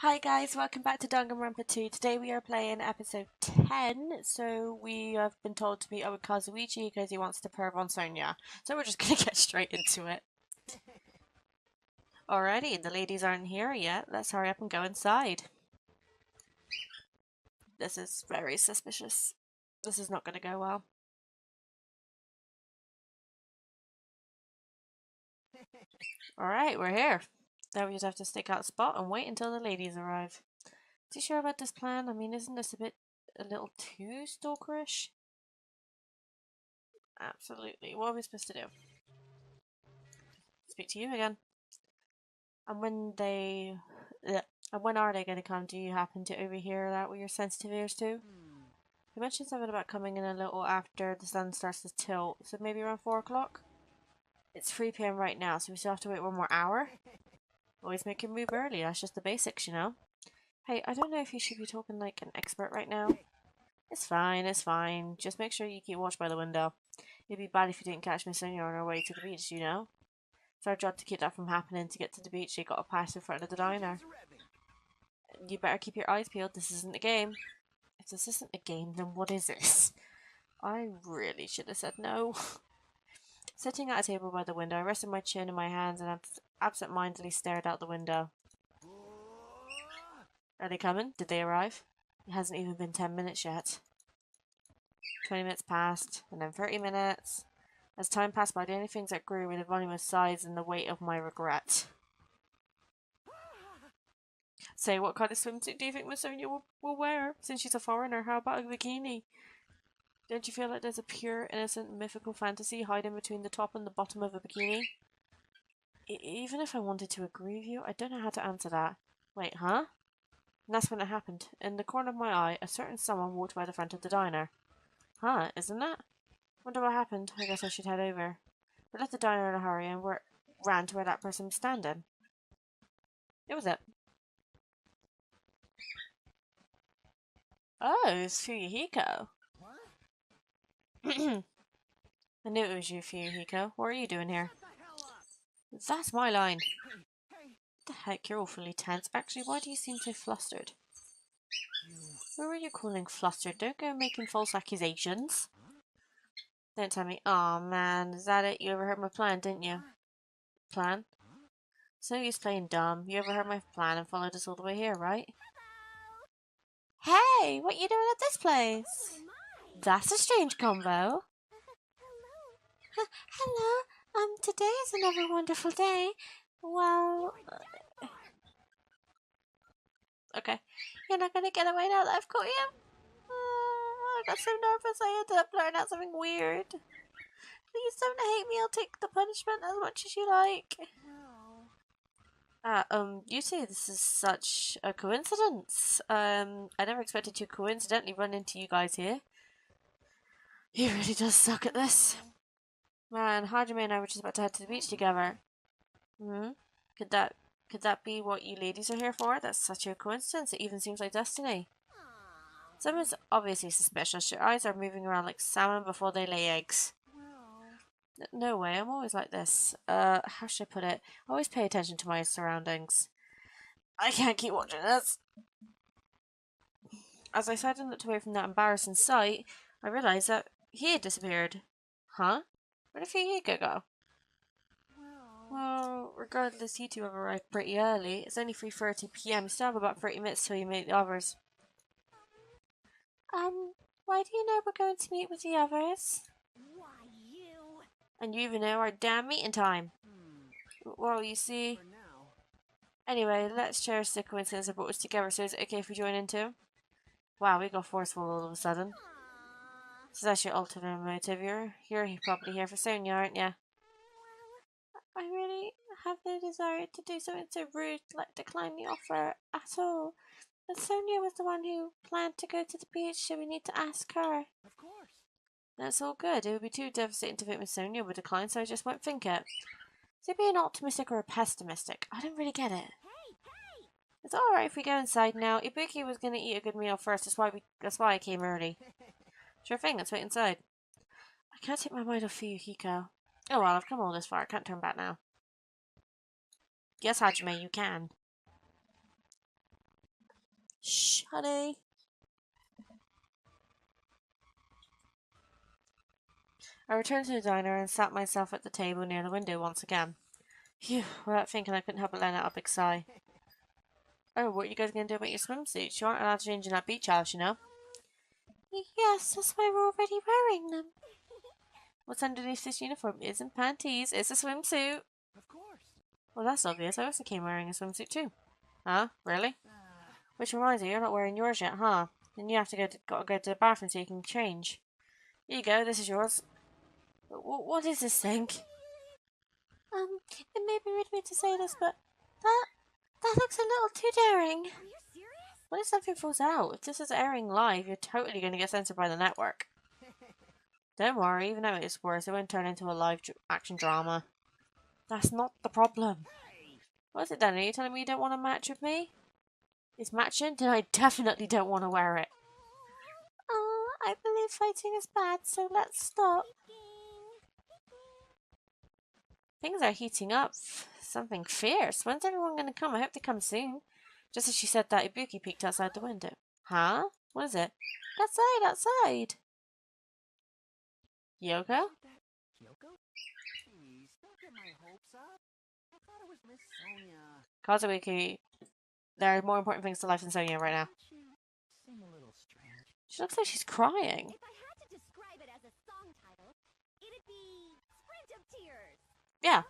Hi guys, welcome back to Danganronpa 2. Today we are playing episode 10. So we have been told to meet up with Kazuichi because he wants to perv on Sonia. So we're just gonna get straight into it. Alrighty, the ladies aren't here yet. Let's hurry up and go inside. This is very suspicious. This is not gonna go well. Alright, we're here. Now we just have to stick out a spot and wait until the ladies arrive. Is he sure about this plan? I mean, isn't this a little too stalkerish? Absolutely. What are we supposed to do? Speak to you again. And when are they going to come? Do you happen to overhear that with your sensitive ears too? You mentioned something about coming in a little after the sun starts to tilt, so maybe around 4 o'clock? It's 3 p.m. right now, so we still have to wait one more hour? Always make your move early, that's just the basics, you know? Hey, I don't know if you should be talking like an expert right now. It's fine. Just make sure you keep watch by the window. It'd be bad if you didn't catch Miss Sonia on her way to the beach, you know? It's our job to keep that from happening. To get to the beach, you gotta pass in front of the diner. You better keep your eyes peeled. This isn't a game. If this isn't a game, then what is this? I really should have said no. Sitting at a table by the window, I rested my chin in my hands and absent-mindedly stared out the window. Are they coming? Did they arrive? It hasn't even been 10 minutes yet. 20 minutes passed, and then 30 minutes. As time passed by, the only things that grew were the volume of sighs and the weight of my regret. Say, what kind of swimsuit do you think Miss Sonia will wear? Since she's a foreigner, how about a bikini? Don't you feel like there's a pure, innocent, mythical fantasy hiding between the top and the bottom of a bikini? Even if I wanted to agree with you, I don't know how to answer that. Wait, huh? And that's when it happened. In the corner of my eye, a certain someone walked by the front of the diner. Huh, isn't that? Wonder what happened. I guess I should head over. We left the diner in a hurry and ran to where that person was standing. It was it. Oh, it's Fuyuhiko. I knew it was you, Fuyuhiko. What are you doing here? That's my line. What the heck, you're awfully tense. Actually, why do you seem so flustered? Who are you calling flustered? Don't go making false accusations. Don't tell me. Aw, man, is that it? You overheard my plan, didn't you? Plan? So he's playing dumb. You overheard my plan and followed us all the way here, right? Hey, what you doing at this place? That's a strange combo. Hello. Today is another wonderful day. Well, okay. You're not gonna get away now that I've caught you? I got so nervous I ended up blurting out something weird. Please don't hate me, I'll take the punishment as much as you like. You two, this is such a coincidence. I never expected to coincidentally run into you guys here. He really does suck at this. Man, Hajime and I were just about to head to the beach together. Hmm? Could that be what you ladies are here for? That's such a coincidence. It even seems like destiny. Someone's obviously suspicious. Your eyes are moving around like salmon before they lay eggs. No way, I'm always like this. How should I put it? I always pay attention to my surroundings. I can't keep watching this. As I sat and looked away from that embarrassing sight, I realized that he had disappeared. Huh? Where did Fuyuhiko go? Well, regardless, you two have arrived pretty early. It's only 3:30 p.m. You still have about 30 minutes till you meet the others. Why do you know we're going to meet with the others? Why you? And you even know our damn meeting time. Well, you see. Anyway, let's cherish the coincidence that brought us together, so is it okay if we join in too? Wow, we got forceful all of a sudden. So that's your ultimate motive. You're probably here for Sonia, aren't you? I really have no desire to do something so rude like decline the offer at all. But Sonia was the one who planned to go to the beach, so we need to ask her. Of course. That's all good. It would be too devastating to think Miss Sonia would decline, so I just won't think it. Is it being optimistic or a pessimistic? I don't really get it. Hey! It's alright if we go inside now. Ibuki was gonna eat a good meal first, that's why I came early. Sure thing, let's wait inside. I can't take my mind off Fuyuhiko. Oh well, I've come all this far, I can't turn back now. Yes, Hajime, you can. Shh, honey. I returned to the diner and sat myself at the table near the window once again. Phew, without thinking I couldn't help but let out a big sigh. Oh, what are you guys going to do about your swimsuits? You aren't allowed to change in that beach house, you know? Yes, that's why we're already wearing them. What's underneath this uniform isn't panties, it's a swimsuit. Of course. Well, that's obvious. I also came wearing a swimsuit too. Huh? Really? Which reminds me, you're not wearing yours yet, huh? Then you have to gotta go to the bathroom so you can change. Here you go, this is yours. What is this thing? It may be rude of me to say this, but that looks a little too daring. Are you serious? What if something falls out? If this is airing live, you're totally going to get censored by the network. Don't worry, even though it's worse, it won't turn into a live action drama. That's not the problem. What is it then? Are you telling me you don't want to match with me? Is matching? Then I definitely don't want to wear it. Oh, I believe fighting is bad, so let's stop. Things are heating up. Something fierce. When's everyone going to come? I hope they come soon. Just as she said that, Ibuki peeked outside the window. Huh? What is it? Outside, outside. Yoko? Kyoko? Please, don't get my hopes up. I thought it was Miss Sonia. Kazuaki, there are more important things to life than Sonia right now. Don't you seem a little strange? She looks like she's crying. If I had to describe it as a song title, it'd be Sprint of Tears. Yeah.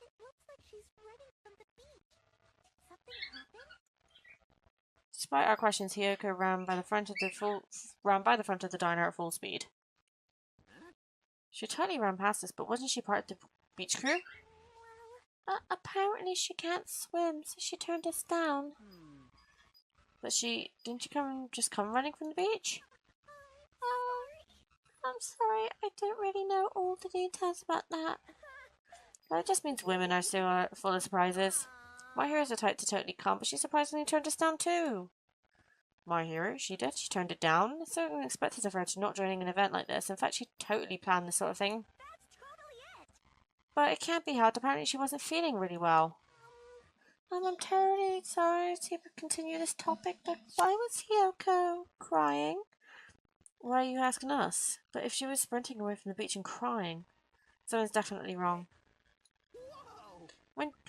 It looks like she's running from the beach. Did something happen? Despite our questions, Hiyoko ran by the front of the diner at full speed. She totally ran past us, but wasn't she part of the beach crew? Apparently she can't swim, so she turned us down. But didn't you come running from the beach? I'm sorry, I don't really know all the details about that. Well, it just means women are so full of surprises. My hero's the type to totally come, but she surprisingly turned us down too. My hero, she did. She turned it down. It's so unexpected of her to not joining an event like this. In fact, she totally planned this sort of thing. That's totally it. But it can't be helped. Apparently she wasn't feeling really well. I'm terribly sorry to continue this topic, but why was Hiyoko crying? Why are you asking us? But if she was sprinting away from the beach and crying, something's definitely wrong. Whoa!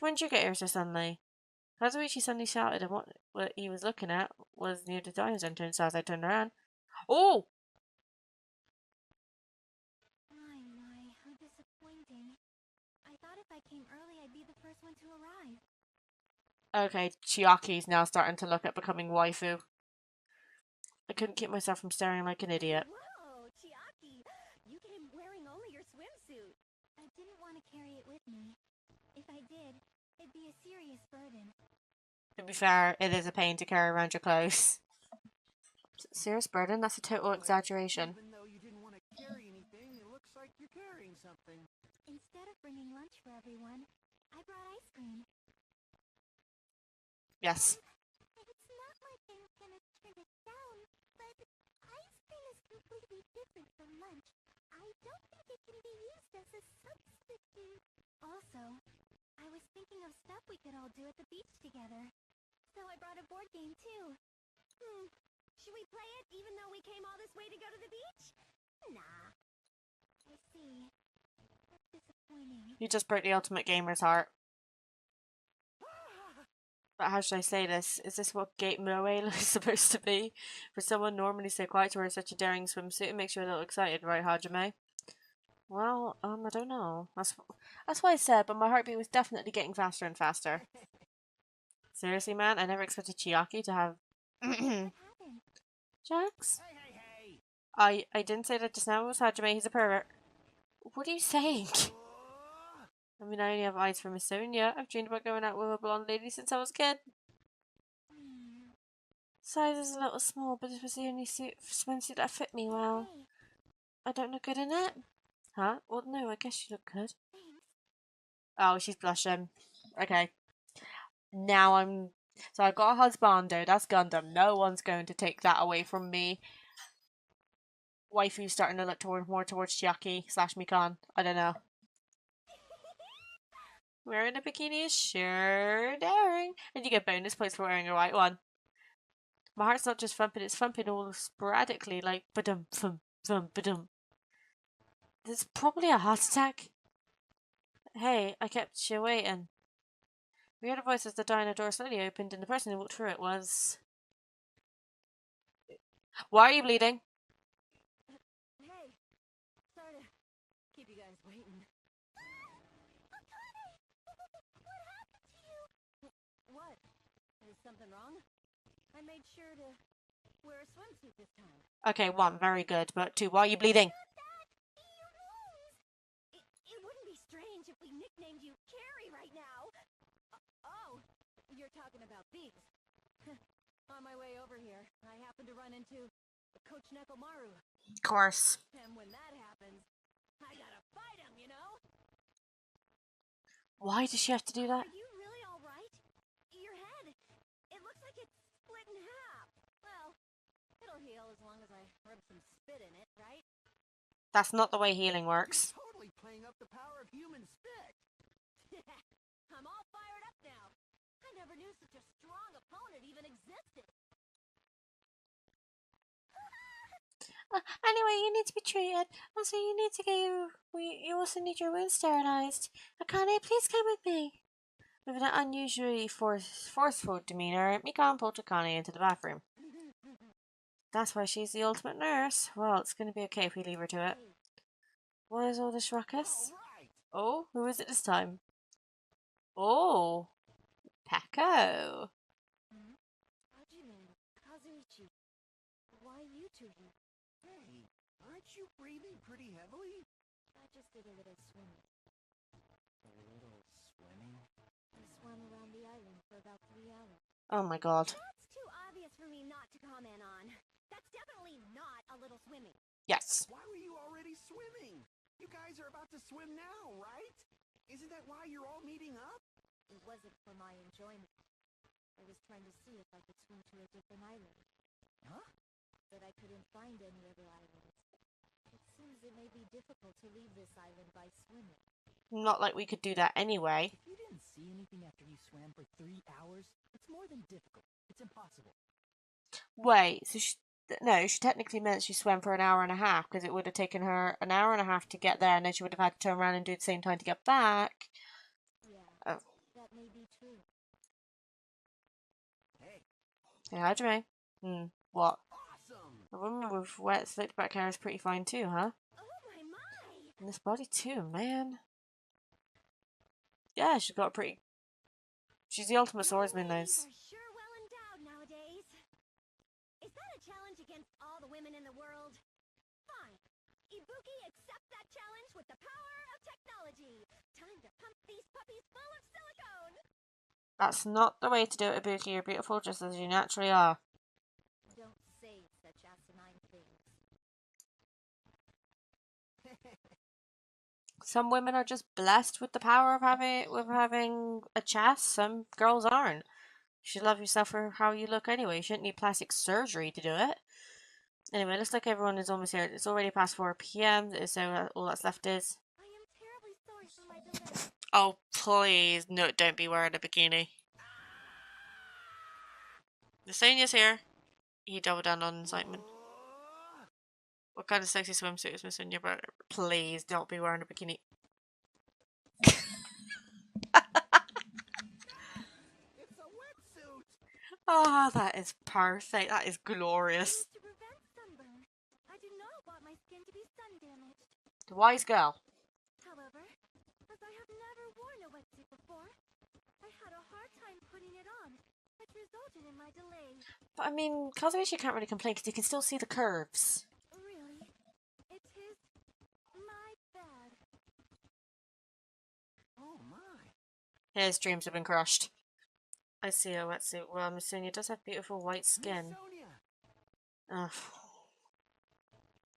When'd you get here so suddenly? Kazuichi suddenly shouted, and what he was looking at was near the diner's entrance. So as I turned around, oh! My, how disappointing. I thought if I came early, I'd be the first one to arrive. Okay, Chiaki's now starting to look at becoming waifu. I couldn't keep myself from staring like an idiot. Whoa, Chiaki, you came wearing only your swimsuit. I didn't want to carry it with me. If I did, it'd be a serious burden. To be fair, it is a pain to carry around your clothes. Serious burden? That's a total exaggeration. Even though you didn't want to carry anything, it looks like you're carrying something. Instead of bringing lunch for everyone, I brought ice cream. Yes. It's not like I'm gonna turn it down, but ice cream is completely different from lunch. I don't think it can be used as a substitute. Also, I was thinking of stuff we could all do at the beach together. So I brought a board game too. Should we play it even though we came all this way to go to the beach? Nah. I see. That's disappointing. You just broke the ultimate gamer's heart. But how should I say this? Is this what Gate Moe is supposed to be? For someone normally so quiet to wear such a daring swimsuit, it makes you a little excited, right, Hajime? Well, I don't know. That's what I said, but my heartbeat was definitely getting faster and faster. Seriously, man, I never expected Chiaki to have... What happened? Jax? Hey! I didn't say that just now. It was Hajime. He's a pervert. What are you saying? I mean, I only have eyes for Miss Sonia. I've dreamed about going out with a blonde lady since I was a kid. Size is a little small, but it was the only swimsuit that fit me well. Hey, I don't look good in it? Huh? Well, no, I guess you look good. thanks. Oh, she's blushing. Okay. Now So I got a husbando. That's Gundam. No one's going to take that away from me. Waifu's starting to look more towards Chiaki / Mikan. I don't know. Wearing a bikini is sure daring. And you get bonus points for wearing a white one. My heart's not just thumping, it's thumping all sporadically, like ba-dum, thump, thump, ba-dum. There's probably a heart attack. Hey, I kept you waiting. We heard a voice as the diner door slowly opened, and the person who walked through it was... Why are you bleeding? Hey, sorry to keep you guys waiting. Akane! What happened to you? What? Is something wrong? I made sure to wear a swimsuit this time. Okay, 1, very good, but 2, why are you bleeding? It wouldn't be strange if we nicknamed you Carrie right now. Oh, you're talking about these. On my way over here, I happened to run into Coach Nekomaru. Of course. And when that happens, I gotta fight him, you know? Why does she have to do that? Are you really alright? Your head, it looks like it's split in half. Well, it'll heal as long as I rub some spit in it, right? That's not the way healing works. Totally playing up the power of human spit. I'm all fired up now. I never knew such a strong opponent even existed. Anyway, you need to be treated. Also, you need to get you also need your wound sterilized. Akane, please come with me. With an unusually forceful demeanor, Mikan pulled Akane into the bathroom. That's why she's the ultimate nurse. Well, it's going to be okay if we leave her to it. What is all this ruckus? Right. Oh, who is it this time? Oh, Peko. Hajime, Kazuichi, why you two here? Hey, aren't you breathing pretty heavily? I just did a little swimming. A little swimming? I swam around the island for about 3 hours. Oh my god. That's too obvious for me not to comment on. That's definitely not a little swimming. Yes. Why were you already swimming? You guys are about to swim now, right? Isn't that why you're all meeting up? It wasn't for my enjoyment. I was trying to see if I could swim to a different island. Huh? But I couldn't find any other islands. It seems it may be difficult to leave this island by swimming. Not like we could do that anyway. If you didn't see anything after you swam for 3 hours, it's more than difficult. It's impossible. Wait, so she technically meant she swam for an hour and a half because it would have taken her an hour and a half to get there, and then she would have had to turn around and do the same time to get back. Yeah, Oh. that may be true. Hey. Hey, Hajime. What? Awesome! A woman with wet, slicked back hair is pretty fine too, huh? Oh my! And this body too, man. Yeah, she's got a pretty... She's the ultimate swordsman, Ladies those. are sure well endowed nowadays. Is that a challenge against all the women in the world? Fine. Ibuki, accept that challenge with the power of technology. Time to pump these puppies full of silicone. That's not the way to do it, Ibuki. You're beautiful just as you naturally are. Don't say such asinine things. Some women are just blessed with the power of having a chest. Some girls aren't. You should love yourself for how you look anyway. You shouldn't need plastic surgery to do it. Anyway, looks like everyone is almost here. It's already past 4 p.m, so all that's left is... I am terribly sorry for my delay. Oh, please. No, don't be wearing a bikini. Nasonia's here. He doubled down on incitement. What kind of sexy swimsuit is Miss Sonia? But please don't be wearing a bikini. It's a wetsuit! Ah, oh, that is perfect. That is glorious. To prevent sunburn, I do not want my skin to be sun damaged. The wise girl. However, as I have never worn a wetsuit before, I had a hard time putting it on, which resulted in my delay. But I mean, Kazuichi can't really complain because you can still see the curves. Really? It is my bad. Oh my. His dreams have been crushed. I see a wetsuit. Well, Miss Sonia does have beautiful white skin. Ugh.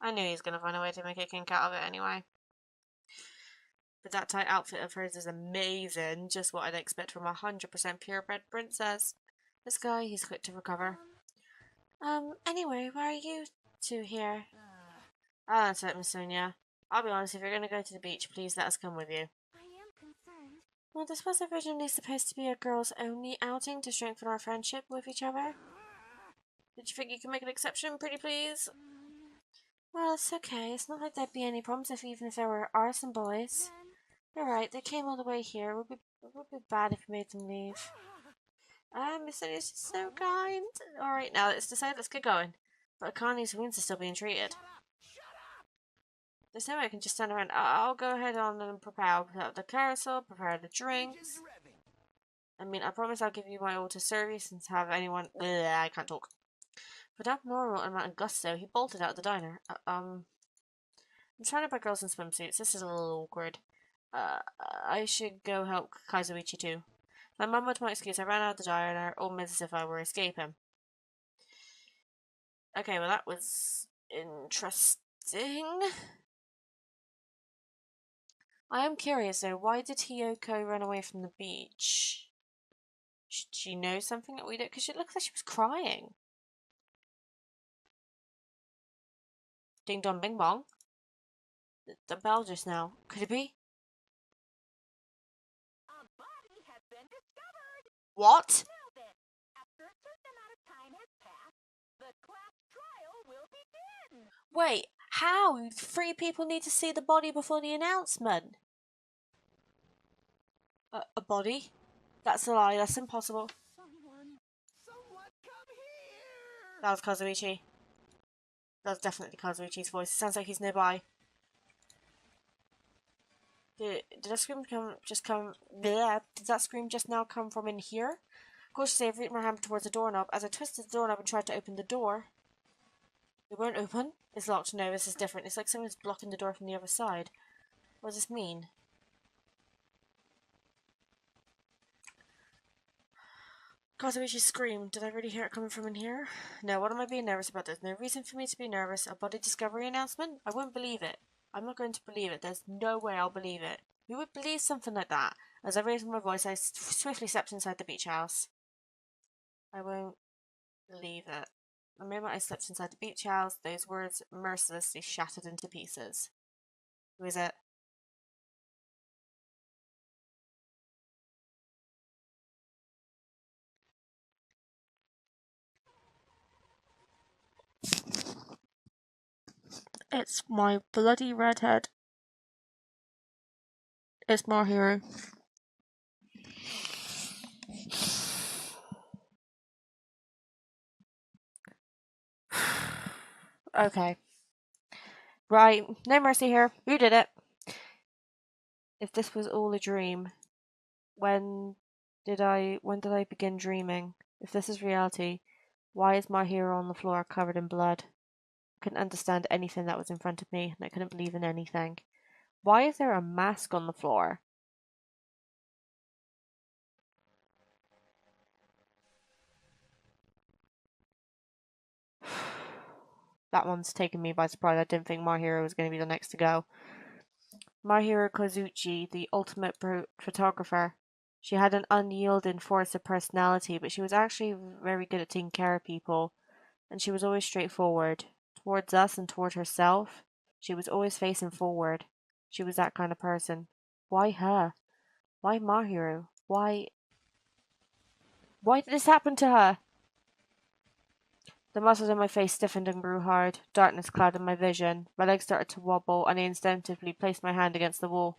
I knew he was going to find a way to make a kink out of it anyway. But that tight outfit of hers is amazing. Just what I'd expect from a 100% purebred princess. This guy, he's quick to recover. Anyway, why are you two here? That's it, Miss Sonia. I'll be honest, if you're going to go to the beach, please let us come with you. I am concerned. Well, this was originally supposed to be a girls-only outing to strengthen our friendship with each other. Did you think you could make an exception, pretty please? Well, it's okay. It's not like there'd be any problems even if there are some boys. You're right, they came all the way here. It would be bad if we made them leave. Miss Lydia's just so kind. Alright, now let's decide. Let's get going. But Connie's wounds are still being treated. There's no way I can just stand around. I'll go ahead on and prepare the carousel, prepare the drinks. I mean, I promise I'll give you my all to serve you since have anyone. I can't talk. With abnormal amount of gusto, he bolted out of the diner. I'm trying to buy girls in swimsuits. This is a little awkward. I should go help Kaizuichi too. My mum with my excuse, I ran out of the diner, almost as if I were escaping. Okay, well that was interesting. I am curious though, why did Hiyoko run away from the beach? Should she know something that we don't? Because it looks like she was crying. Ding dong bing bong. The bell just now. Could it be? A body has been discovered. What? Now then, after a certain amount of time has passed, the class trial will begin. Wait, how? 3 people need to see the body before the announcement. A body? That's a lie. That's impossible. Someone come here! That was Kazuichi. That's definitely Kazuichi's voice. It sounds like he's nearby. Did that scream come? Bleh, did that scream just now come from in here? Cautiously, I've reached my hand towards the doorknob. As I twisted the doorknob and tried to open the door, it won't open. It's locked. No, this is different. It's like someone's blocking the door from the other side. What does this mean? Kazuichi screamed. Did I really hear it coming from in here? No, what am I being nervous about? There's no reason for me to be nervous. A body discovery announcement? I wouldn't believe it. I'm not going to believe it. There's no way I'll believe it. Who would believe something like that? As I raised my voice, I swiftly stepped inside the beach house. I won't believe it. The moment I stepped inside the beach house, those words mercilessly shattered into pieces. Who is it? It's my bloody redhead. It's Mahiro. Okay. Right, no mercy here. Who did it? If this was all a dream, when did I begin dreaming? If this is reality, why is my hero on the floor covered in blood? I couldn't understand anything that was in front of me, and I couldn't believe in anything. Why is there a mask on the floor? That one's taken me by surprise. I didn't think my hero was going to be the next to go. Mahiro Kozuchi, the ultimate photographer. She had an unyielding force of personality, but she was actually very good at taking care of people, and she was always straightforward. Towards us and toward herself, she was always facing forward. She was that kind of person. Why her? Why Mahiro? Why did this happen to her? The muscles in my face stiffened and grew hard. Darkness clouded my vision. My legs started to wobble, and I instinctively placed my hand against the wall.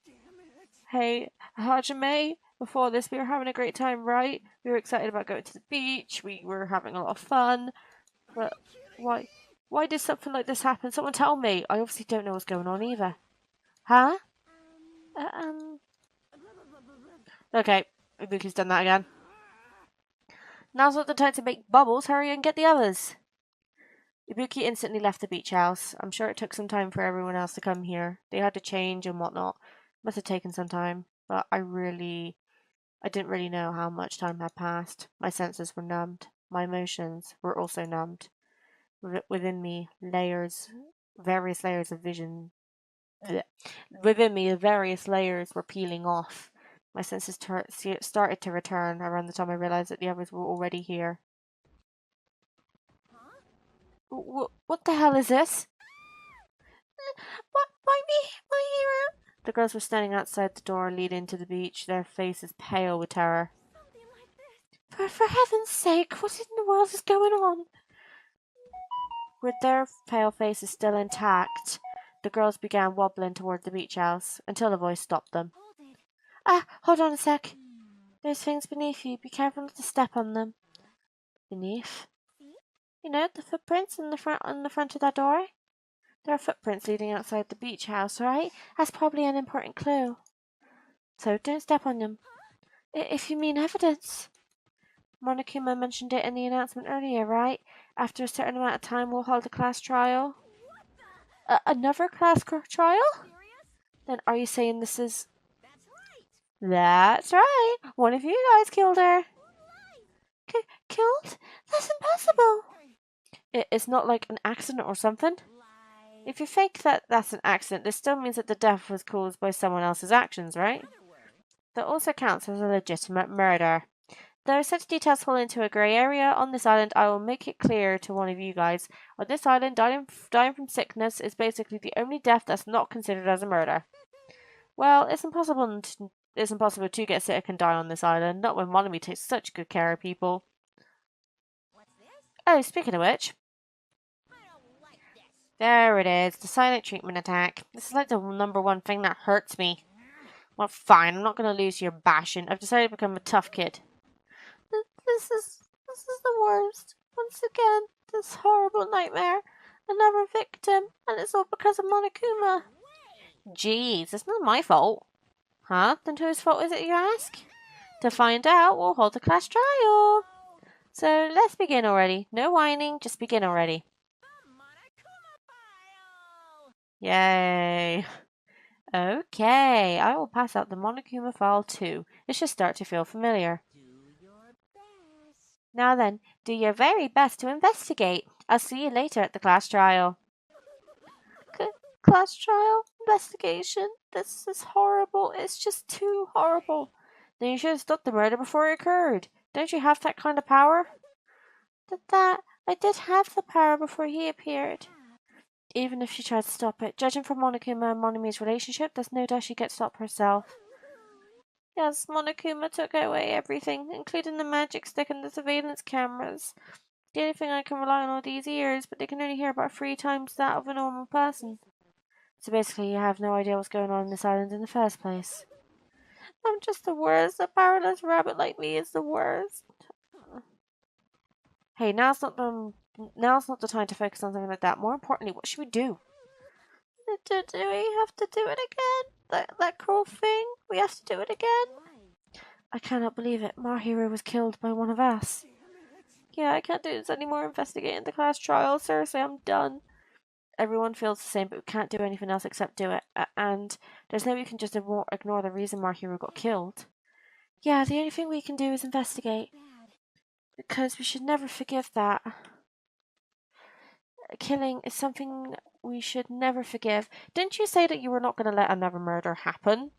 Damn it! Hey, Hajime, before this we were having a great time, right? We were excited about going to the beach, we were having a lot of fun, but why did something like this happen? Someone tell me. I obviously don't know what's going on either. Huh? Okay, Ibuki's done that again. Now's not the time to make bubbles. Hurry and get the others. Ibuki instantly left the beach house. I'm sure it took some time for everyone else to come here. They had to change and whatnot. Must have taken some time, but I didn't really know how much time had passed. My senses were numbed. My emotions were also numbed. Within me, various layers of vision. Within me, various layers were peeling off. My senses started to return around the time I realized that the others were already here. What the hell is this? What? Why me? My hero? The girls were standing outside the door leading to the beach, their faces pale with terror. Something like this. For heaven's sake, what in the world is going on? With their pale faces still intact, the girls began wobbling toward the beach house until a voice stopped them. Hold it. Ah, hold on a sec. There's things beneath you. Be careful not to step on them. Beneath? See? You know, the footprints on the front of that door? There are footprints leading outside the beach house, right? That's probably an important clue. So don't step on them. If you mean evidence. Monokuma mentioned it in the announcement earlier, right? After a certain amount of time, we'll hold a class trial. Another class trial? Serious? Then are you saying this is... That's right. That's right. One of you guys killed her. Killed? That's impossible. It's not like an accident or something. Lie. If you fake that's an accident, this still means that the death was caused by someone else's actions, right? That also counts as a legitimate murder. Though such details fall into a grey area on this island, I will make it clear to one of you guys. On this island, dying from sickness is basically the only death that's not considered as a murder. Well, it's impossible to get sick and die on this island, not when Monami takes such good care of people. What's this? Oh, speaking of which, I don't like this. there it is, the silent treatment attack. This is like the number one thing that hurts me. Well, fine, I'm not going to lose your bashing. I've decided to become a tough kid. This is the worst. Once again, this horrible nightmare. Another victim, and it's all because of Monokuma. Jeez, it's not my fault. Huh? Then whose fault is it, you ask? To find out, we'll hold a class trial. So let's begin already. No whining, just begin already. Yay. Okay, I will pass out the Monokuma file too. It should start to feel familiar. Do your best. Now then, do your very best to investigate. I'll see you later at the class trial. Class trial? Investigation? This is horrible. It's just too horrible. Then you should have stopped the murder before it occurred. Don't you have that kind of power? I did have the power before he appeared. Even if she tried to stop it, judging from Monokuma and Monami's relationship, there's no doubt she could stop herself. Yes, Monokuma took away everything, including the magic stick and the surveillance cameras. The only thing I can rely on are these ears, but they can only hear about 3 times that of a normal person. So basically, you have no idea what's going on this island in the first place. I'm just the worst. A powerless rabbit like me is the worst. Hey, now's not the time to focus on something like that. More importantly, what should we do? Do we have to do it again? That cruel thing? We have to do it again? I cannot believe it. Mahiro was killed by one of us. Yeah, I can't do this anymore. Investigating the class trial. Seriously, I'm done. Everyone feels the same, but we can't do anything else except do it. And there's no way we can just ignore the reason Mahiro got killed. Yeah, the only thing we can do is investigate. Because we should never forgive that. Killing is something we should never forgive. Didn't you say that you were not going to let another murder happen?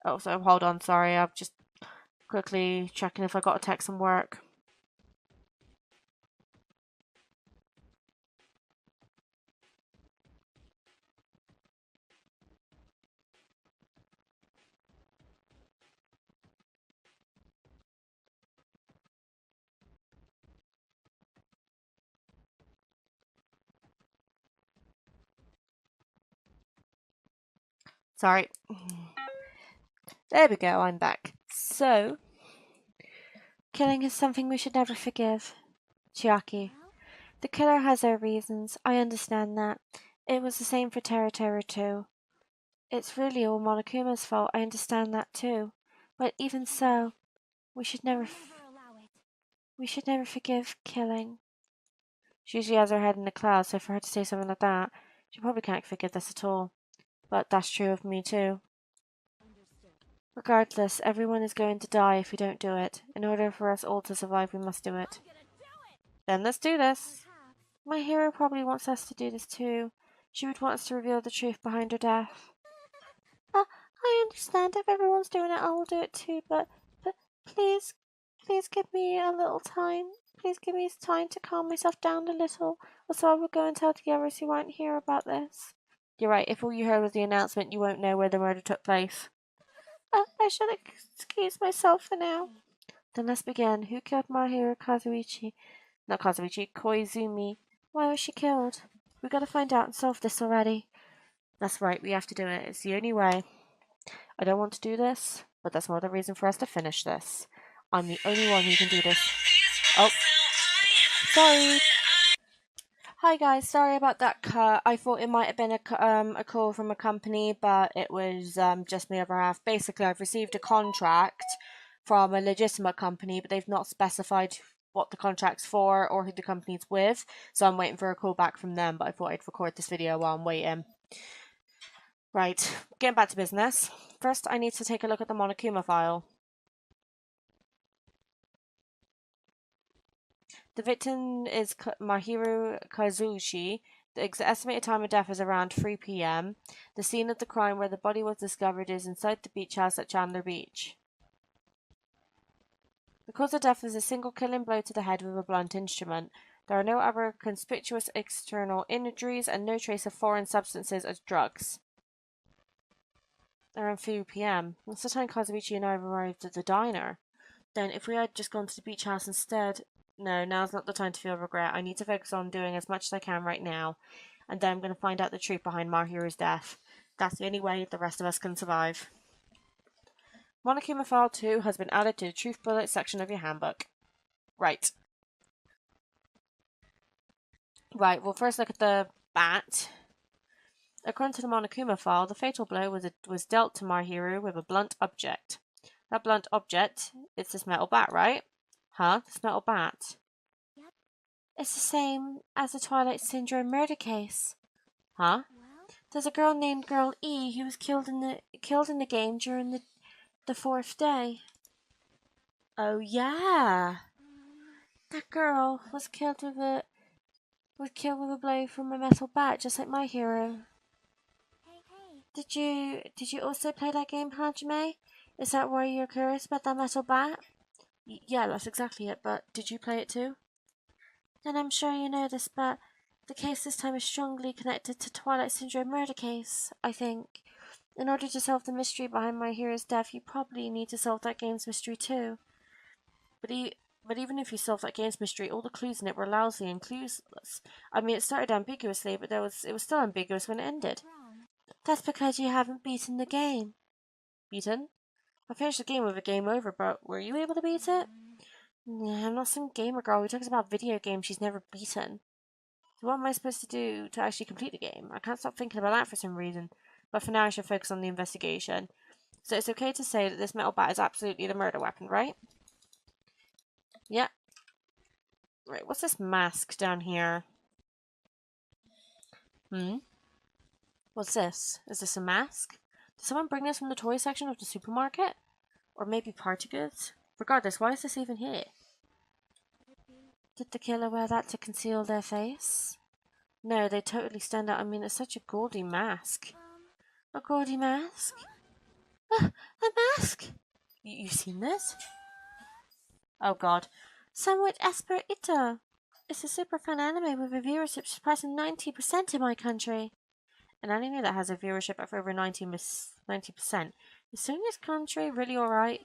Oh, so hold on, sorry. I'm just quickly checking if I got a text from work. Sorry. There we go, I'm back. So, killing is something we should never forgive. Chiaki. The killer has their reasons. I understand that. It was the same for Teru too. It's really all Monokuma's fault. I understand that too. But even so, we should never forgive killing. She usually has her head in the clouds, so for her to say something like that, she probably can't forgive this at all. But that's true of me too. Regardless, everyone is going to die if we don't do it. In order for us all to survive, we must do it. Then let's do this. My hero probably wants us to do this too. She would want us to reveal the truth behind her death. I understand if everyone's doing it, I will do it too, but please give me a little time. Please give me time to calm myself down a little, or so I will go and tell the others who won't hear about this. You're right, if all you heard was the announcement, you won't know where the murder took place. I should excuse myself for now. Then let's begin. Who killed Mahiro Kazuichi? Not Kazuichi, Koizumi. Why was she killed? We gotta find out and solve this already. That's right, we have to do it. It's the only way. I don't want to do this, but that's another reason for us to finish this. I'm the only one who can do this. Oh, sorry. Hi guys, sorry about that cut. I thought it might have been a call from a company, but it was just my other half. Basically, I've received a contract from a legitimate company, but they've not specified what the contract's for or who the company's with. So I'm waiting for a call back from them, but I thought I'd record this video while I'm waiting. Right, getting back to business. First, I need to take a look at the Monokuma file. The victim is Mahiro Kazushi. The estimated time of death is around 3 p.m. The scene of the crime where the body was discovered is inside the beach house at Chandler Beach. The cause of death is a single killing blow to the head with a blunt instrument. There are no other conspicuous external injuries and no trace of foreign substances or drugs. Around 3 p.m. That's the time Kazuichi and I arrived at the diner. Then, if we had just gone to the beach house instead... No, now's not the time to feel regret. I need to focus on doing as much as I can right now. And then I'm going to find out the truth behind Mahiru's death. That's the only way the rest of us can survive. Monokuma File 2 has been added to the Truth Bullet section of your handbook. Right. Right, we'll first look at the bat. According to the Monokuma file, the fatal blow was dealt to Mahiru with a blunt object. That blunt object, it's this metal bat, right? Huh? This metal bat? Yep. It's the same as the Twilight Syndrome murder case. Huh? Well, There's a girl named Girl E who was killed in the game during the fourth day. Oh yeah. That girl was killed with a blow from a metal bat, just like my hero. hey. Did you also play that game, Hajime? Is that why you're curious about that metal bat? Yeah, that's exactly it, but did you play it too? Then I'm sure you know this, but the case this time is strongly connected to Twilight Syndrome murder case, I think. In order to solve the mystery behind my hero's death, you probably need to solve that game's mystery too. But even if you solve that game's mystery, all the clues in it were lousy and clueless. I mean, it started ambiguously, but it was still ambiguous when it ended. That's because you haven't beaten the game. Beaten? I finished the game with a game over, but were you able to beat it? Nah, I'm not some gamer girl who talks about video games she's never beaten. So what am I supposed to do to actually complete the game? I can't stop thinking about that for some reason. But for now I should focus on the investigation. So it's okay to say that this metal bat is absolutely the murder weapon, right? Yeah. Right, what's this mask down here? What's this? Is this a mask? Did someone bring this from the toy section of the supermarket? Or maybe party goods? Regardless, why is this even here? Did the killer wear that to conceal their face? No, they totally stand out. I mean, it's such a gaudy mask. A gaudy mask? A mask? You've seen this? Oh god. Somewhat Esperito. It's a super fun anime with a viewership surpassing 90% in my country. An anime that has a viewership of over 90%. Is Sonia's country really alright?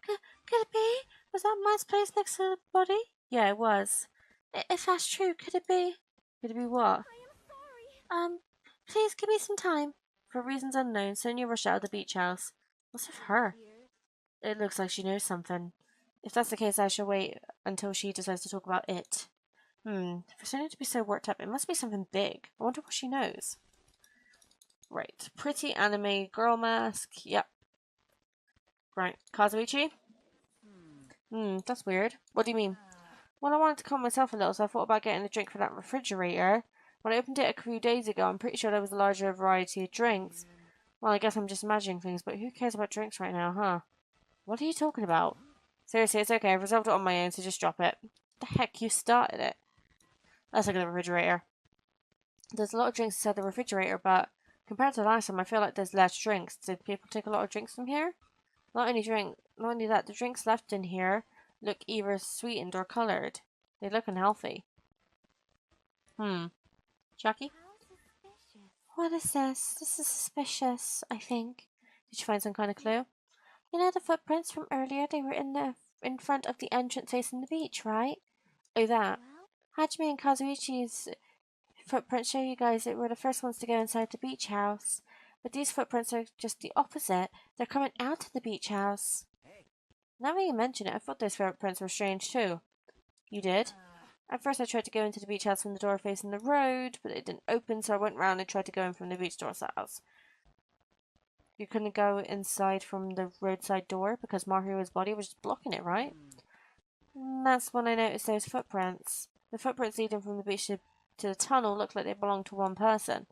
Could it be? Was that man's place next to the body? Yeah, it was. If that's true, could it be? Could it be what? Please give me some time. For reasons unknown, Sonia rushed out of the beach house. What's with her? It looks like she knows something. If that's the case, I shall wait until she decides to talk about it. For Sonia to be so worked up, it must be something big. I wonder what she knows. Right, pretty anime girl mask. Yep. Right, Kazuichi? That's weird. What do you mean? Well, I wanted to calm myself a little, so I thought about getting a drink for that refrigerator. When I opened it a few days ago, I'm pretty sure there was a larger variety of drinks. Well, I guess I'm just imagining things, but who cares about drinks right now, huh? What are you talking about? Seriously, it's okay. I've resolved it on my own, so just drop it. The heck, you started it. Let's look at the refrigerator. There's a lot of drinks inside the refrigerator, but compared to last time, I feel like there's less drinks. Did people take a lot of drinks from here? Not only that, the drinks left in here look either sweetened or coloured. They look unhealthy. Jackie? What is this? This is suspicious, I think. Did you find some kind of clue? You know the footprints from earlier? They were in the in front of the entrance facing the beach, right? Oh, that. Well, Hajime and Kazuichi's footprints show you guys that we're the first ones to go inside the beach house. But these footprints are just the opposite. They're coming out of the beach house. Hey. Now that you mention it, I thought those footprints were strange too. You did? At first I tried to go into the beach house from the door facing the road, but it didn't open, so I went round and tried to go in from the beach door house. You couldn't go inside from the roadside door because Mahiru's body was just blocking it, right? And that's when I noticed those footprints. The footprints leading from the beach to the tunnel looked like they belonged to one person.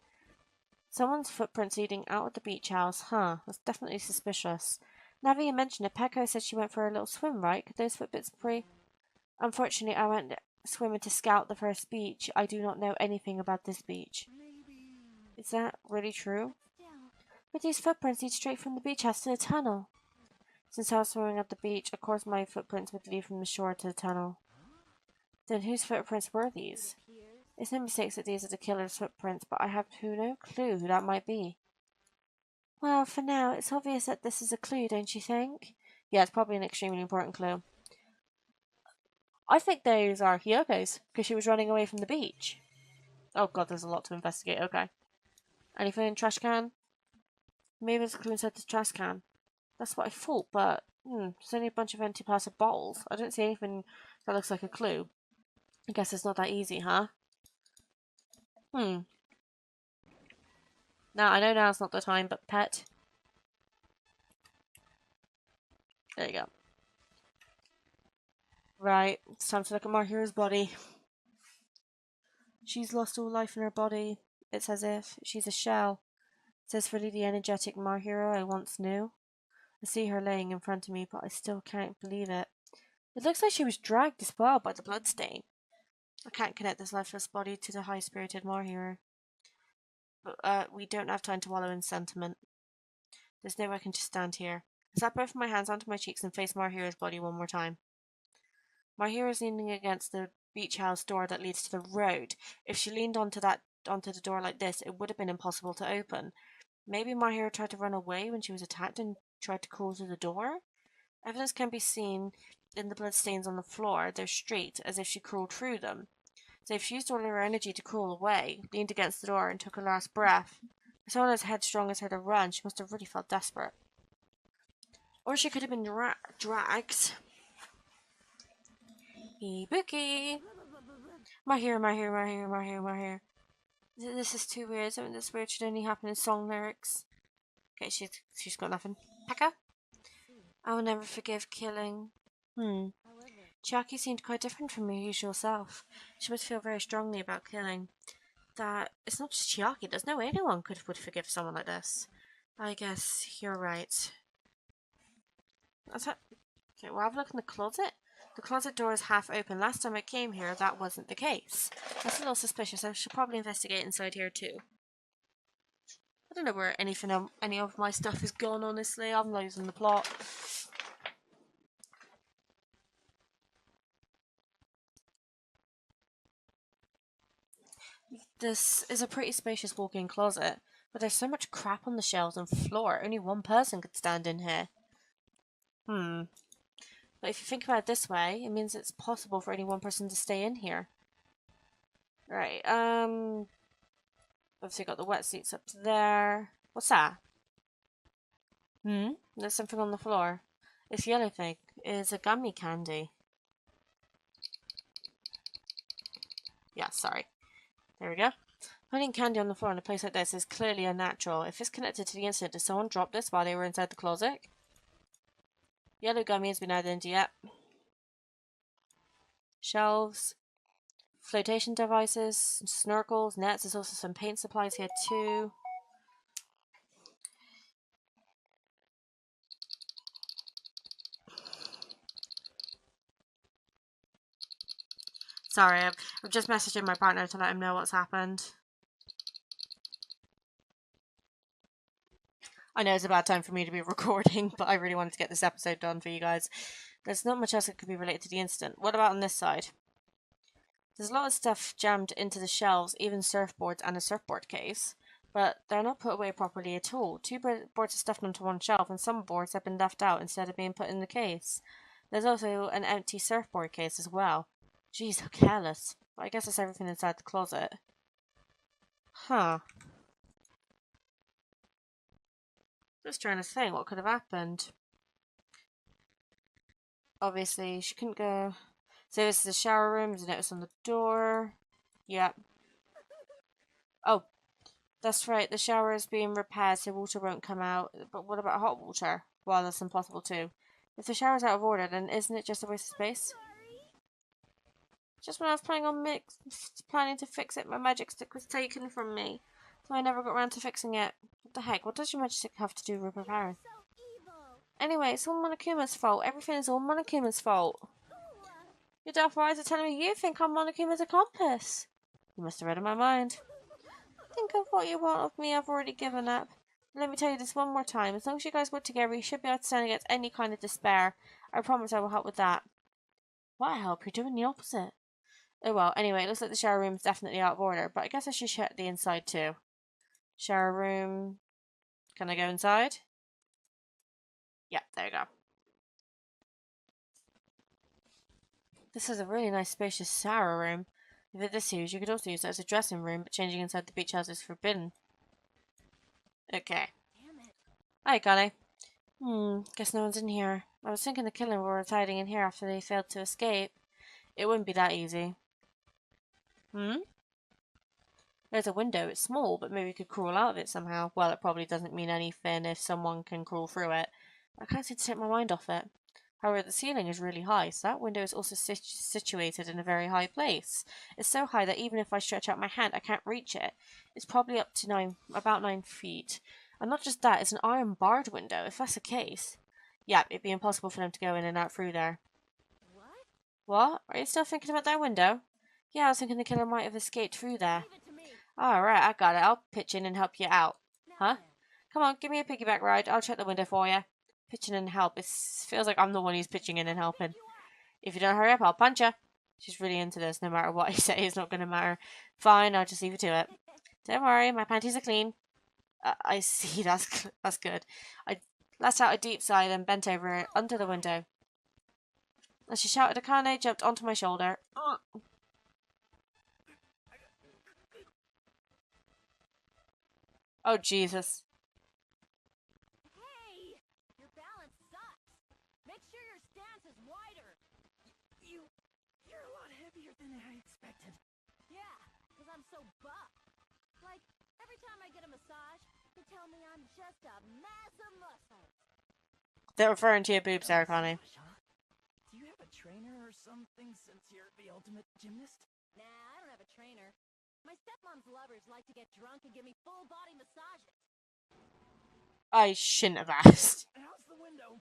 Someone's footprints leading out of the beach house, huh? That's definitely suspicious. Now that you mention it, Peko said she went for a little swim, right? Could those footprints be... Unfortunately, I went swimming to scout the first beach. I do not know anything about this beach. Maybe. Is that really true? still, But these footprints lead straight from the beach house to the tunnel. Since I was swimming at the beach, of course my footprints would lead from the shore to the tunnel. Then whose footprints were these? appears. It's no mistake that these are the killer's footprints, but I have no clue who that might be. Well, for now, it's obvious that this is a clue, don't you think? Yeah, it's probably an extremely important clue. I think those are Hyoko's, because she was running away from the beach. Oh god, there's a lot to investigate, okay. Anything in the trash can? Maybe there's a clue inside the trash can. That's what I thought, but there's only a bunch of empty plastic bottles. I don't see anything that looks like a clue. I guess it's not that easy, huh? Now, I know now's not the time, but pet. There you go. Right, it's time to look at Mahiru's body. She's lost all life in her body. It's as if she's a shell. It says really the energetic Mahiru I once knew. I see her laying in front of me, but I still can't believe it. It looks like she was dragged as well by the bloodstain. I can't connect this lifeless body to the high-spirited Mahiru. But we don't have time to wallow in sentiment. There's no way I can just stand here. I slap both of my hands onto my cheeks and face Mahiru's body one more time. Mahiru's leaning against the beach house door that leads to the road. If she leaned onto the door like this, it would have been impossible to open. Maybe Mahiru tried to run away when she was attacked and tried to crawl through the door? Evidence can be seen in the bloodstains on the floor. They're straight, as if she crawled through them. So if she used all her energy to crawl away, leaned against the door and took her last breath, for someone as headstrong as her to run, she must have really felt desperate. Or she could have been dragged. Ibuki! Mahiru. This is too weird. Something this weird should only happen in song lyrics. Okay, she's got nothing. Pekka? I will never forgive killing. However, Chiaki seemed quite different from her usual self. She must feel very strongly about killing. That it's not just Chiaki. There's no way anyone would forgive someone like this. I guess you're right. Okay, we'll have a look in the closet. The closet door is half open. Last time I came here, that wasn't the case. That's a little suspicious. I should probably investigate inside here too. I don't know where any of my stuff is gone, honestly. I'm losing the plot. This is a pretty spacious walk-in closet, but there's so much crap on the shelves and floor. Only one person could stand in here. But if you think about it this way, it means it's possible for only one person to stay in here. Right, obviously got the wetsuits up there. What's that? There's something on the floor. This yellow thing is a gummy candy. Yeah, sorry. There we go. Putting candy on the floor in a place like this is clearly unnatural. If it's connected to the incident, did someone drop this while they were inside the closet? Yellow gummy has been added into, yep. Shelves. Flotation devices, snorkels, nets. There's also some paint supplies here too. Sorry, I'm just messaging my partner to let him know what's happened. I know it's a bad time for me to be recording, but I really wanted to get this episode done for you guys. There's not much else that could be related to the incident. What about on this side? There's a lot of stuff jammed into the shelves, even surfboards and a surfboard case, but they're not put away properly at all. Two boards are stuffed onto one shelf, and some boards have been left out instead of being put in the case. There's also an empty surfboard case as well. Jeez, how careless. But I guess that's everything inside the closet. Huh. Just trying to think what could have happened. Obviously, she couldn't go. So this is the shower room. There's a notice on the door. Yep. Oh, that's right. The shower is being repaired, so water won't come out. But what about hot water? Well, that's impossible too. If the shower's out of order, then isn't it just a waste of space? Just when I was planning to fix it, my magic stick was taken from me, so I never got around to fixing it. What the heck? What does your magic stick have to do with repairing? Anyway, it's all Monokuma's fault. Everything is all Monokuma's fault. Your doubtful eyes are telling me you think I'm Monokuma's accomplice. You must have read in my mind. Think of what you want of me. I've already given up. Let me tell you this one more time. As long as you guys work together, you should be able to stand against any kind of despair. I promise I will help with that. What help? You're doing the opposite. Oh well, anyway, it looks like the shower room is definitely out of order, but I guess I should check the inside too. Shower room. Can I go inside? Yep, there you go. This is a really nice spacious shower room. If it this huge, you could also use it as a dressing room, but changing inside the beach house is forbidden. Okay. Hi, Connie. Guess no one's in here. I was thinking the killer was hiding in here after they failed to escape. It wouldn't be that easy. There's a window. It's small, but maybe we could crawl out of it somehow. Well, it probably doesn't mean anything if someone can crawl through it. I can't seem to take my mind off it. However, the ceiling is really high, so that window is also situated in a very high place. It's so high that even if I stretch out my hand, I can't reach it. It's probably up to about 9 feet. And not just that, it's an iron barred window, if that's the case. Yeah, it'd be impossible for them to go in and out through there. What? Are you still thinking about that window? Yeah, I was thinking the killer might have escaped through there. Alright, I got it. I'll pitch in and help you out. Huh? Come on, give me a piggyback ride. I'll check the window for you. Pitching in and help. It feels like I'm the one who's pitching in and helping. If you don't hurry up, I'll punch you. She's really into this. No matter what I say, it's not going to matter. Fine, I'll just leave you to it. Don't worry, my panties are clean. I see, that's good. I let out a deep sigh, then bent over under the window. As she shouted, Akane jumped onto my shoulder. Oh, Jesus. Hey! Your balance sucks. Make sure your stance is wider. You're a lot heavier than I expected. Yeah, because I'm so buff. Like, every time I get a massage, they tell me I'm just a mass of muscles. They're referring to your boobs there, Akane. Do you have a trainer or something since you're the ultimate gymnast? Nah, I don't have a trainer. My stepmom's lovers like to get drunk and give me full-body massages. I shouldn't have asked. How's the window?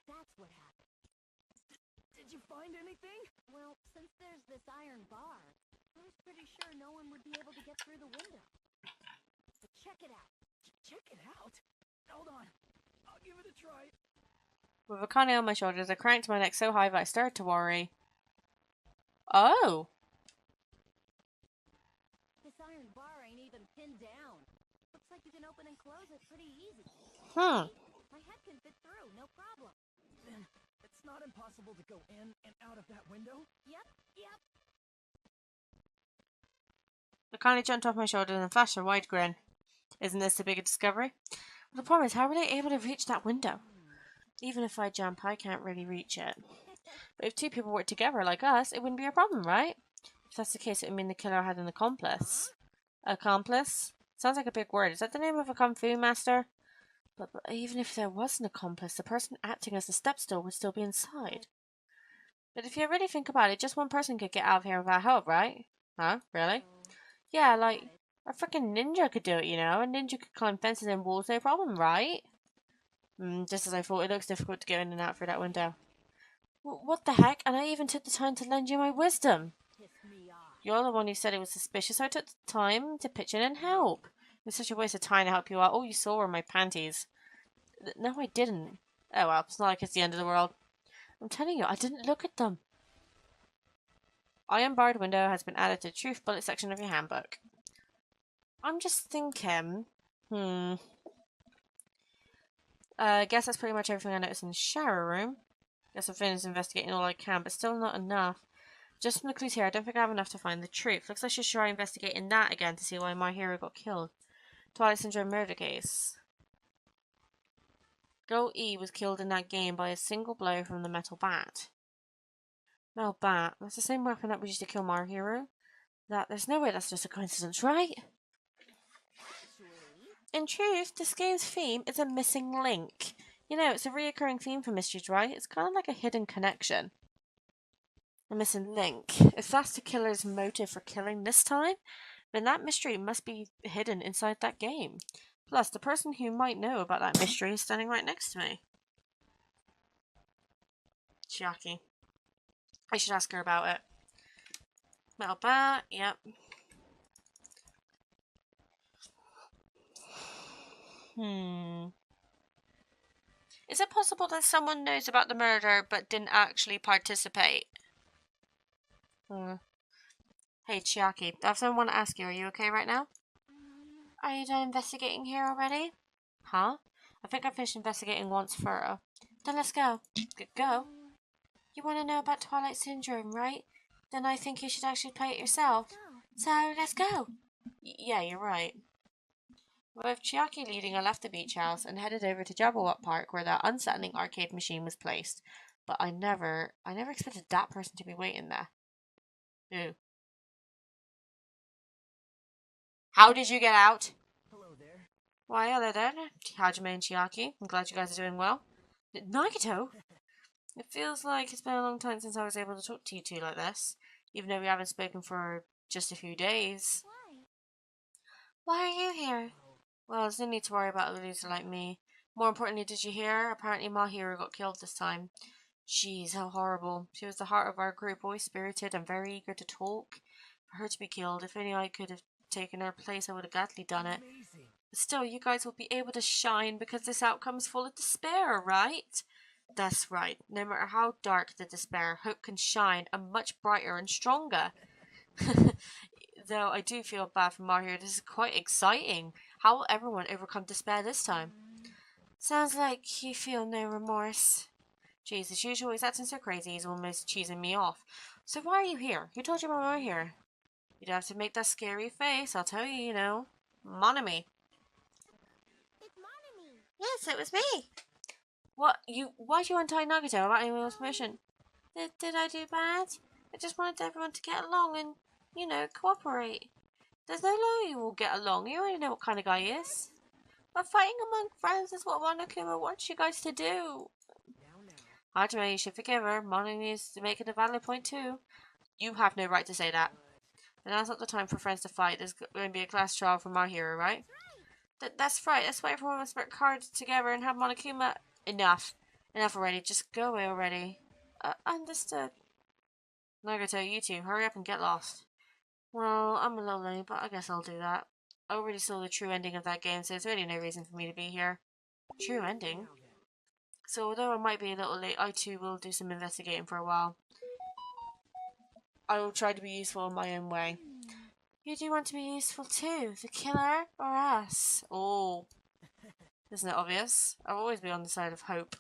That's what happened. Did you find anything? Well, since there's this iron bar, I was pretty sure no one would be able to get through the window. But check it out. Check it out. Hold on. I'll give it a try. With Akane on my shoulders, I cranked my neck so high that I started to worry. Oh. This iron bar ain't even pinned down. Looks like you can open and close it pretty easy. Hmm. My head can fit through, no problem. Then it's not impossible to go in and out of that window? Yep. Akane jumped off my shoulders and flashed a wide grin. Isn't this a big discovery? But the problem is, how were they able to reach that window? Even if I jump, I can't really reach it. But if two people work together like us, it wouldn't be a problem, right? If that's the case, it would mean the killer had an accomplice. Accomplice? Sounds like a big word. Is that the name of a kung fu master? But even if there was an accomplice, the person acting as the stepstool would still be inside. But if you really think about it, just one person could get out of here without help, right? Huh? Really? Yeah, like, a freaking ninja could do it, you know? A ninja could climb fences and walls, no problem, right? Just as I thought, it looks difficult to get in and out through that window. What the heck? And I even took the time to lend you my wisdom. You're the one who said it was suspicious, so I took the time to pitch in and help. It was such a waste of time to help you out. All you saw were my panties. No, I didn't. Oh well, it's not like it's the end of the world. I'm telling you, I didn't look at them. Iron barred window has been added to the truth bullet section of your handbook. I'm just thinking, Guess that's pretty much everything I noticed in the shower room. Guess I've finished investigating all I can, but still not enough. Just from the clues here, I don't think I have enough to find the truth. Looks like I should try investigating that again to see why my hero got killed. Twilight Syndrome murder case. Girl E was killed in that game by a single blow from the metal bat. Metal bat? That's the same weapon that was used to kill my hero? There's no way that's just a coincidence, right? In truth, this game's theme is a missing link. You know, it's a reoccurring theme for mysteries, right? It's kind of like a hidden connection. A missing link. If that's the killer's motive for killing this time, then that mystery must be hidden inside that game. Plus, the person who might know about that mystery is standing right next to me. Chiaki. I should ask her about it. Metal bat, yep. Is it possible that someone knows about the murder but didn't actually participate? Hey, Chiaki, I have someone want to ask you. Are you okay right now? Are you done investigating here already? Huh? I think I finished investigating once thorough. Then let's go. Go? You want to know about Twilight Syndrome, right? Then I think you should actually play it yourself. So, let's go! Yeah, you're right. With Chiaki leading, I left the beach house and headed over to Jabberwock Park where that unsettling arcade machine was placed. But I never expected that person to be waiting there. Who? How did you get out? Hello there. Why, hello there, Hajime and Chiaki. I'm glad you guys are doing well. Nagito? It feels like it's been a long time since I was able to talk to you two like this, even though we haven't spoken for just a few days. Why are you here? Well, there's no need to worry about a loser like me. More importantly, did you hear? Apparently my hero got killed this time. Jeez, how horrible. She was the heart of our group, always spirited and very eager to talk. For her to be killed, if only I could have taken her place, I would have gladly done it. Amazing. But still, you guys will be able to shine because this outcome is full of despair, right? That's right. No matter how dark the despair, hope can shine and much brighter and stronger. Though I do feel bad for Mario, this is quite exciting. How will everyone overcome despair this time? Sounds like you feel no remorse. Jeez, as usual, he's acting so crazy, he's almost cheesing me off. So why are you here? Who told you about my here? You'd have to make that scary face, I'll tell you, you know. Monami. It's Monami. Yes, it was me. Why'd you untie Nagito without anyone's permission? Did I do bad? I just wanted everyone to get along and, you know, cooperate. There's no law you will get along, you already know what kind of guy he is. But fighting among friends is what Monokuma wants you guys to do. Hajime, you should forgive her. Monami needs to make it a valid point too. You have no right to say that. And now's not the time for friends to fight. There's going to be a class trial for my hero, right? That's right. That's why everyone must work hard together and have Monokuma. Enough. Enough already. Just go away already. Understood. Nagito, you two, hurry up and get lost. Well, I'm a little late, but I guess I'll do that. I already saw the true ending of that game, so there's really no reason for me to be here. True ending? So although I might be a little late, I too will do some investigating for a while. I will try to be useful in my own way. You do want to be useful too, the killer or us? Oh, isn't it obvious? I'll always be on the side of hope.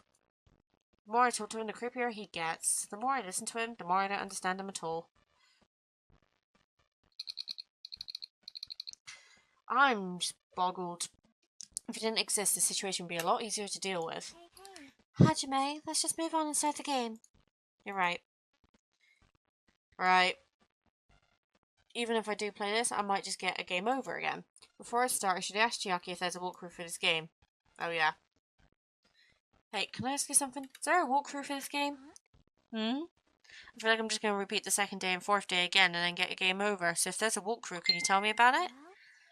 The more I talk to him, the creepier he gets. The more I listen to him, the more I don't understand him at all. I'm just boggled. If it didn't exist, the situation would be a lot easier to deal with. Hey. Hajime, let's just move on and start the game. You're right. Right. Even if I do play this, I might just get a game over again. Before I start, I should ask Chiaki if there's a walkthrough for this game. Oh yeah. Hey, can I ask you something? Is there a walkthrough for this game? I feel like I'm just going to repeat the second day and fourth day again and then get a game over. So if there's a walkthrough, can you tell me about it?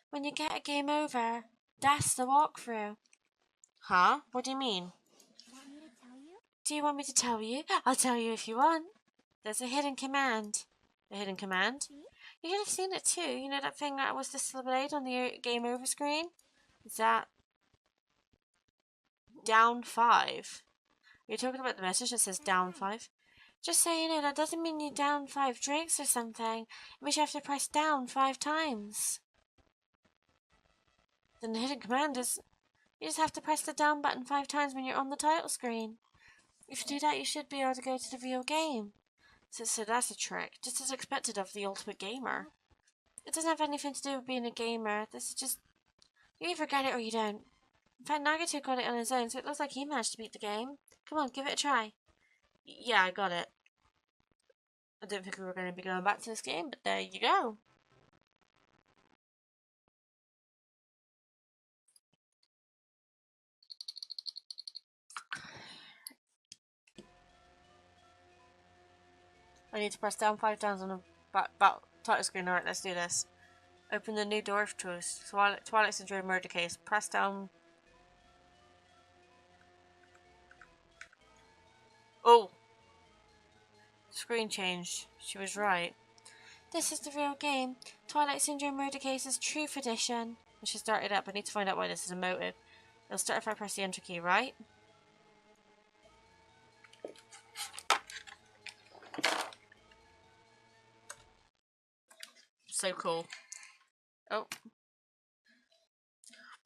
When you get a game over, that's the walkthrough. Huh? What do you mean? Want me to tell you? Do you want me to tell you? I'll tell you if you want. There's a hidden command. A hidden command? You could have seen it too. You know that thing that was displayed on the game over screen? Is that down 5? Are you talking about the message that says down 5? Just so you know, that doesn't mean you down 5 drinks or something. It means you have to press down 5 times. Then the hidden command is... You just have to press the down button 5 times when you're on the title screen. If you do that, you should be able to go to the real game. So that's a trick, just as expected of the ultimate gamer. It doesn't have anything to do with being a gamer. This is just... You either get it or you don't. In fact, Nagato got it on his own, so it looks like he managed to beat the game. Come on, give it a try. Yeah, I got it. I didn't think we were going to be going back to this game, but there you go. I need to press down 5 times on the back title screen. Alright, let's do this. Open the new door of truth. Twilight Syndrome murder case. Press down. Oh! Screen changed. She was right. This is the real game. Twilight Syndrome murder case's Truth Edition. I should start it up. I need to find out why this is a motive. It'll start if I press the enter key, right? So cool. Oh.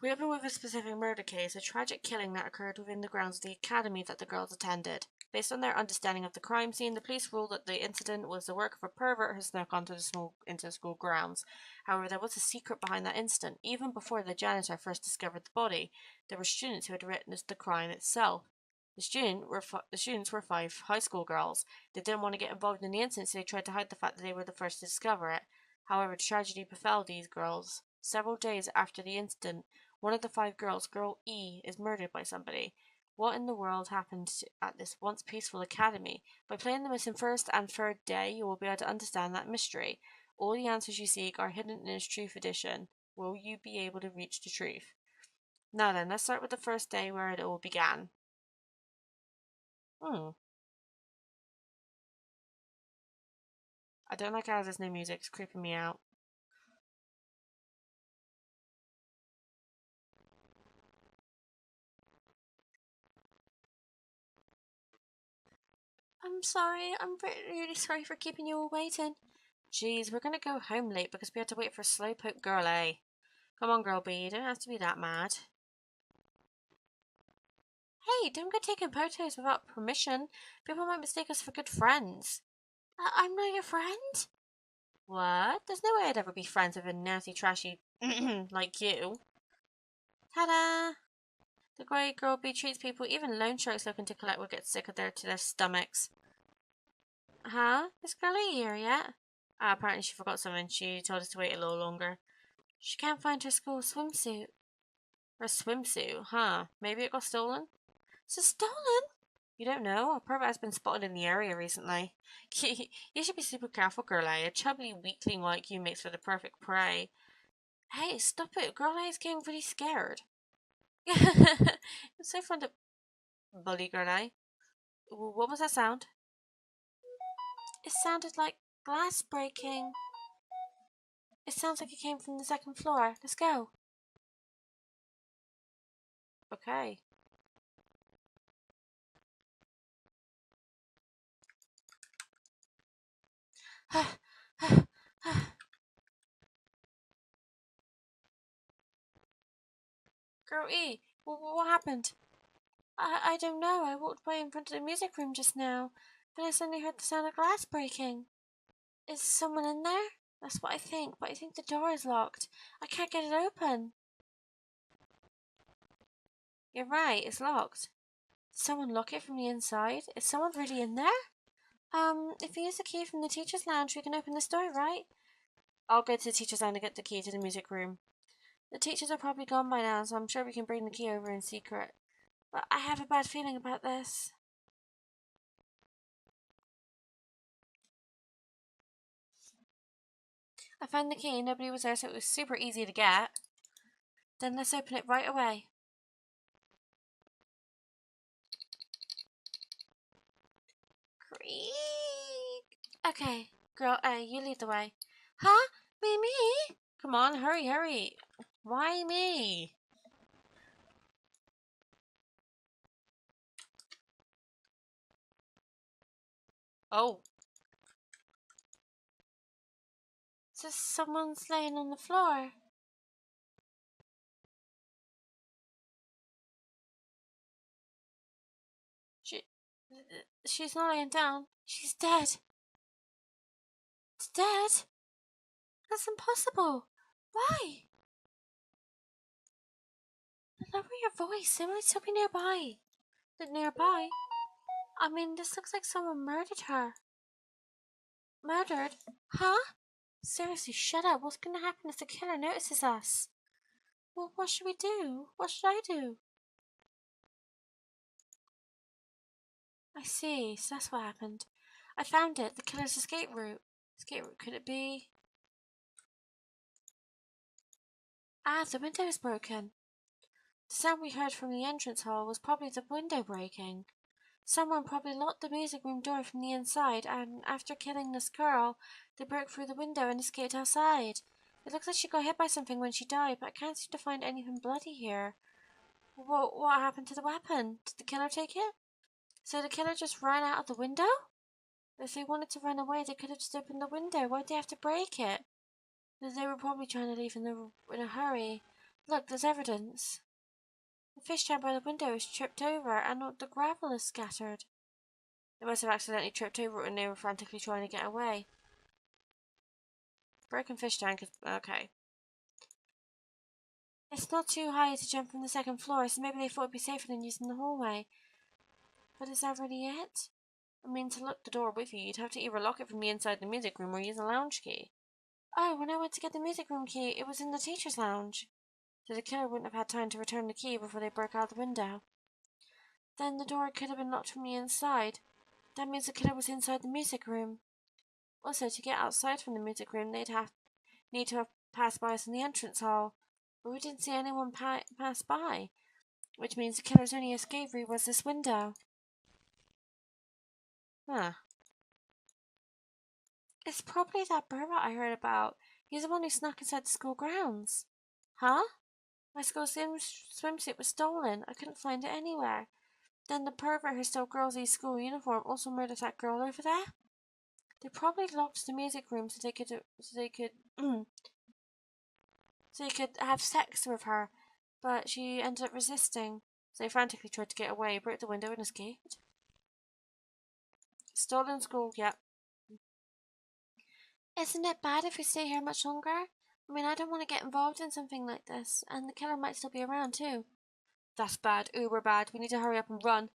We open with a specific murder case, a tragic killing that occurred within the grounds of the academy that the girls attended. Based on their understanding of the crime scene, the police ruled that the incident was the work of a pervert who snuck into the school grounds. However, there was a secret behind that incident. Even before the janitor first discovered the body, there were students who had witnessed the crime itself. The students were 5 high school girls. They didn't want to get involved in the incident, so they tried to hide the fact that they were the first to discover it. However, tragedy befell these girls. Several days after the incident, one of the 5 girls, Girl E, is murdered by somebody. What in the world happened at this once peaceful academy? By playing the missing first and third day, you will be able to understand that mystery. All the answers you seek are hidden in its Truth Edition. Will you be able to reach the truth? Now then, let's start with the first day where it all began. I don't like how there's no music. It's creeping me out. I'm sorry. I'm really sorry for keeping you all waiting. Jeez, we're gonna go home late because we had to wait for Slowpoke Girl A. Come on, Girl B, you don't have to be that mad. Hey, don't go taking photos without permission. People might mistake us for good friends. I'm not your friend? What? There's no way I'd ever be friends with a nasty, trashy like you. Ta-da! The great Girl B treats people, even loan sharks looking to collect will get sick of to their stomachs. Huh? Is Girlie here yet? Apparently she forgot something. She told us to wait a little longer. She can't find her school swimsuit. Her swimsuit, huh? Maybe it got stolen? So stolen? You don't know? A pervert has been spotted in the area recently. You should be super careful, Girlie. A chubby weakling like you makes for the perfect prey. Hey, stop it. Girlie is getting pretty scared. It's so fun to bully Girlie. What was that sound? It sounded like glass breaking. It sounds like it came from the second floor. Let's go. Okay. Girl E, what happened? I don't know. I walked by in front of the music room just now, but I suddenly heard the sound of glass breaking. Is someone in there? That's what I think, but I think the door is locked. I can't get it open. You're right, it's locked. Did someone lock it from the inside? Is someone really in there? If we use the key from the teacher's lounge, we can open this door, right? I'll go to the teacher's lounge and get the key to the music room. The teachers are probably gone by now, so I'm sure we can bring the key over in secret. But I have a bad feeling about this. I found the key, nobody was there, so it was super easy to get. Then let's open it right away. Creak. Okay, girl A, you lead the way. Huh? Me? Come on, hurry. Why me? Oh. So someone's laying on the floor. She's not laying down. She's dead. Dead? That's impossible. Why? Lower your voice. Somebody's so nearby. Nearby? I mean, this looks like someone murdered her. Murdered? Huh? Seriously, shut up. What's gonna happen if the killer notices us? Well, what should we do? What should I do? I see. So that's what happened. I found it. The killer's escape route. Escape route. Could it be? Ah, the window is broken. The sound we heard from the entrance hall was probably the window breaking. Someone probably locked the music room door from the inside, and after killing this girl, they broke through the window and escaped outside. It looks like she got hit by something when she died, but I can't seem to find anything bloody here. What happened to the weapon? Did the killer take it? So the killer just ran out of the window? If they wanted to run away, they could have just opened the window. Why'd they have to break it? They were probably trying to leave in a hurry. Look, there's evidence. The fish tank by the window is tripped over, and the gravel is scattered. They must have accidentally tripped over it when they were frantically trying to get away. Broken fish tank is okay. It's not too high to jump from the second floor, so maybe they thought it'd be safer than using the hallway. But is that really it? I mean, to lock the door with you, you'd have to either lock it from the inside the music room or use a lounge key. Oh, when I went to get the music room key, it was in the teacher's lounge. So the killer wouldn't have had time to return the key before they broke out the window. Then the door could have been locked from the inside. That means the killer was inside the music room. Also, to get outside from the music room, they'd need to have passed by us in the entrance hall. But we didn't see anyone pass by, which means the killer's only escape route was this window. Huh. It's probably that pervert I heard about. He's the one who snuck inside the school grounds. Huh? My school swimsuit was stolen. I couldn't find it anywhere. Then the pervert who stole Girlsy's school uniform also murdered that girl over there. They probably locked the music room so they could have sex with her, but she ended up resisting. So they frantically tried to get away, broke the window, and escaped. Stolen school, yep. Isn't it bad if we stay here much longer? I mean, I don't want to get involved in something like this, and the killer might still be around too. That's bad, uber bad. We need to hurry up and run.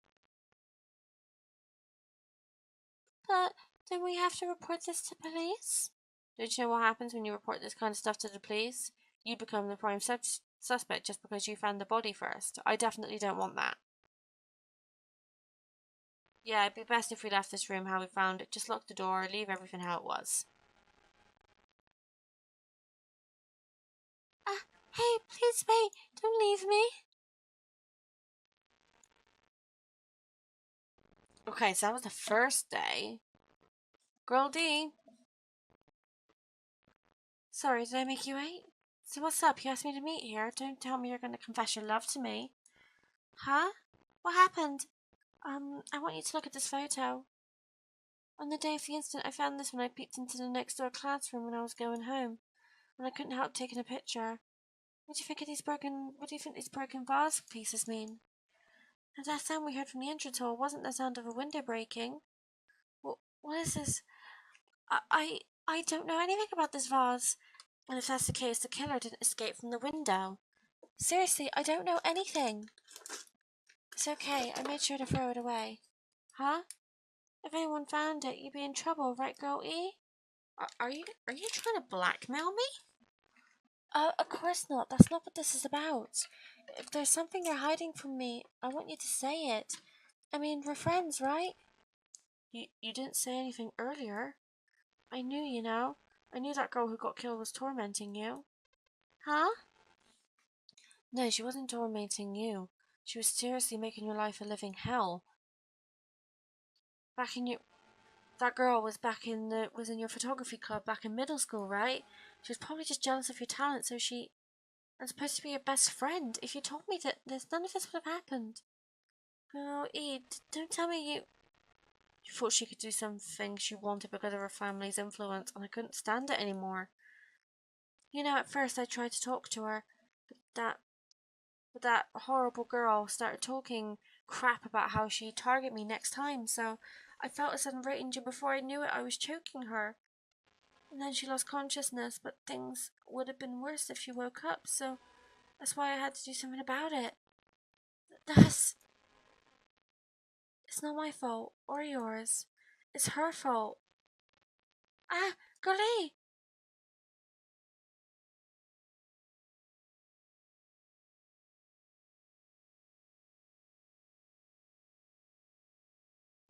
But then we have to report this to police? Don't you know what happens when you report this kind of stuff to the police? You become the prime suspect just because you found the body first. I definitely don't want that. Yeah, it'd be best if we left this room how we found it. Just lock the door, leave everything how it was. Hey, please wait. Don't leave me. Okay, so that was the first day. Girl D. Sorry, did I make you wait? So what's up? You asked me to meet here. Don't tell me you're going to confess your love to me. Huh? What happened? I want you to look at this photo. On the day of the incident, I found this when I peeked into the next door classroom when I was going home, and I couldn't help taking a picture. What do you think these broken vase pieces mean? And that sound we heard from the entrance hall wasn't the sound of a window breaking. What is this? I don't know anything about this vase. And if that's the case, the killer didn't escape from the window. Seriously, I don't know anything. It's okay, I made sure to throw it away. Huh? If anyone found it, you'd be in trouble, right, girl E? Are you trying to blackmail me? Of course not. That's not what this is about. If there's something you're hiding from me, I want you to say it. I mean, we're friends, right? You didn't say anything earlier. I knew, you know. I knew that girl who got killed was tormenting you. Huh? No, she wasn't tormenting you. She was seriously making your life a living hell. Back in your That girl was in your photography club back in middle school, right? She was probably just jealous of your talent, so she was supposed to be your best friend. If you told me that none of this would have happened. Oh, E, don't tell me you thought she could do something she wanted because of her family's influence, and I couldn't stand it anymore. You know, at first I tried to talk to her, but that horrible girl started talking crap about how she'd target me next time, so I felt a sudden rage, and before I knew it, I was choking her. And then she lost consciousness, but things would have been worse if she woke up, so that's why I had to do something about it. That's... It's not my fault, or yours. It's her fault. Ah, golly!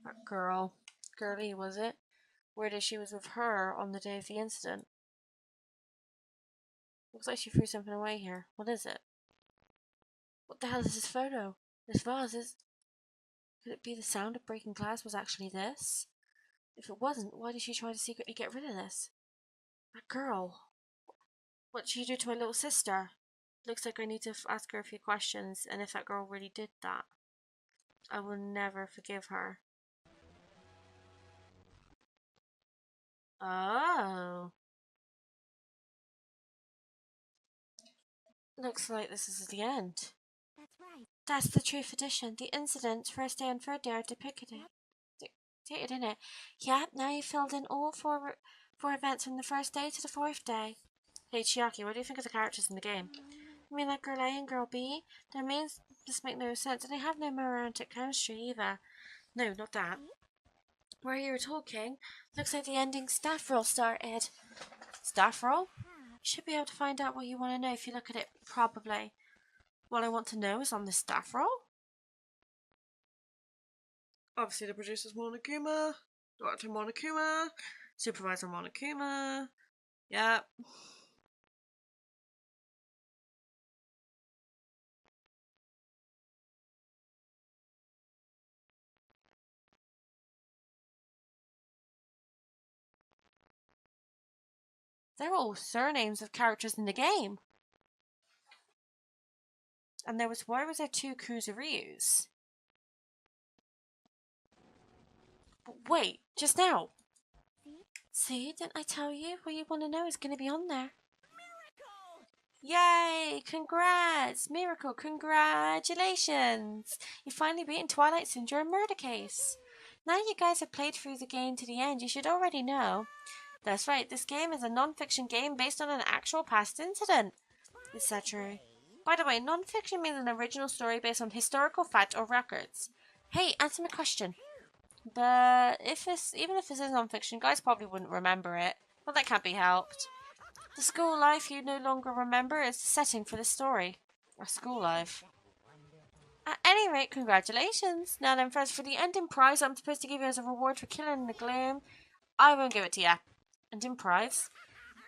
That girl. Girlie, was it? Where she was with her on the day of the incident. Looks like she threw something away here. What is it? What the hell is this photo? This vase is... Could it be the sound of breaking glass was actually this? If it wasn't, why did she try to secretly get rid of this? That girl. What did she do to my little sister? Looks like I need to ask her a few questions, and if that girl really did that, I will never forgive her. Oh. Looks like this is the end. That's right. That's the truth edition. The incidents, first day and third day, are depicted in it. Yep, now you filled in all four events from the first day to the fourth day. Hey Chiaki, what do you think of the characters in the game? I mean, like Girl A and Girl B? Their names just make no sense, and they have no romantic chemistry either. No, not that. Where you were talking, looks like the ending staff roll started. Staff roll? You should be able to find out what you want to know if you look at it, probably. What I want to know is on the staff roll. Obviously, the producer's Monokuma, Director Monokuma, Supervisor Monokuma. Yep. They're all surnames of characters in the game. And why was there two Kuzuryus? But wait, just now. See, didn't I tell you? What you want to know is going to be on there. Yay! Congrats! Miracle, congratulations! You finally beaten Twilight Syndrome murder case. Now you guys have played through the game to the end, you should already know. That's right, this game is a non-fiction game based on an actual past incident. Is that true? By the way, non-fiction means an original story based on historical fact or records. Hey, answer my question. But even if this is non-fiction, guys probably wouldn't remember it. Well, that can't be helped. The school life you no longer remember is the setting for the story. Our school life. At any rate, congratulations. Now then, first for the ending prize I'm supposed to give you as a reward for killing the gloom, I won't give it to you. Ending prize?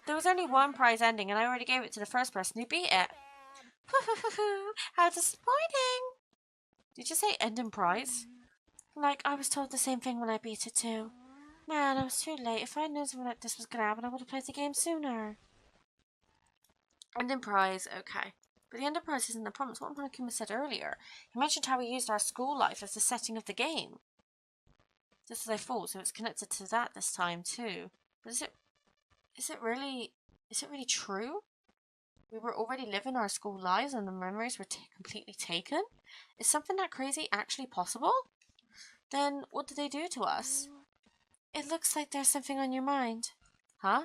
There was only one prize ending, and I already gave it to the first person who beat it. How disappointing! Did you say ending prize? Like, I was told the same thing when I beat it too. Man, I was too late. If I knew something like this was gonna happen, I would have played the game sooner. Ending prize, okay. But the ending prize isn't the problem. It's what Monokuma said earlier. He mentioned how we used our school life as the setting of the game. Just as I thought, so it's connected to that this time too. But is it really true? We were already living our school lives and the memories were completely taken? Is something that crazy actually possible? Then what did they do to us? It looks like there's something on your mind. Huh?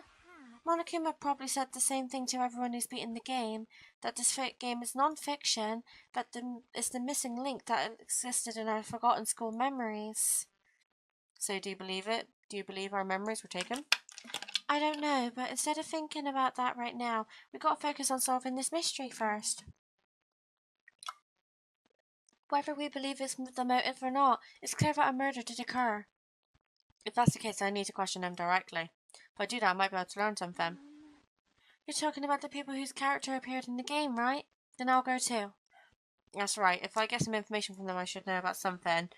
Monokuma probably said the same thing to everyone who's beaten the game, that this game is non-fiction, that it's the missing link that existed in our forgotten school memories. So do you believe it? Do you believe our memories were taken? I don't know, but instead of thinking about that right now, we gotta focus on solving this mystery first. Whether we believe it's the motive or not, it's clear that a murder did occur. If that's the case, I need to question them directly. If I do that, I might be able to learn something. You're talking about the people whose character appeared in the game, right? Then I'll go too. That's right. If I get some information from them, I should know about something.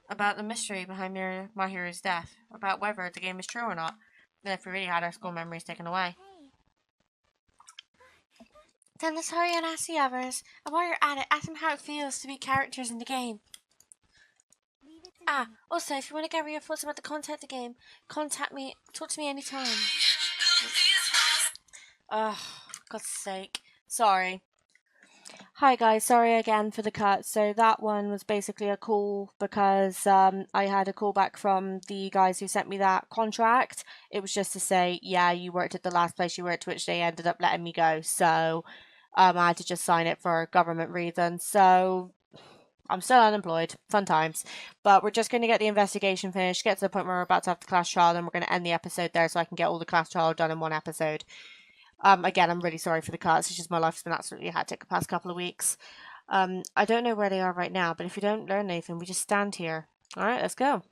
About the mystery behind my hero's death. About whether the game is true or not. And if we really had our school memories taken away. Then let's hurry and ask the others. And while you're at it, ask them how it feels to be characters in the game. Also, if you want to get your thoughts about the content of the game, contact me, talk to me anytime. Ugh, God's sake. Sorry. Hi guys, sorry again for the cut. So that one was basically a call because I had a call back from the guys who sent me that contract. It was just to say, yeah, you worked at the last place you worked, which they ended up letting me go. So I had to just sign it for government reasons. So I'm still unemployed. Fun times. But we're just going to get the investigation finished, get to the point where we're about to have the class trial, and we're going to end the episode there so I can get all the class trial done in one episode. Again, I'm really sorry for the cuts. It's just my life's been absolutely hectic the past couple of weeks. I don't know where they are right now, but if you don't learn anything, we just stand here. All right, let's go.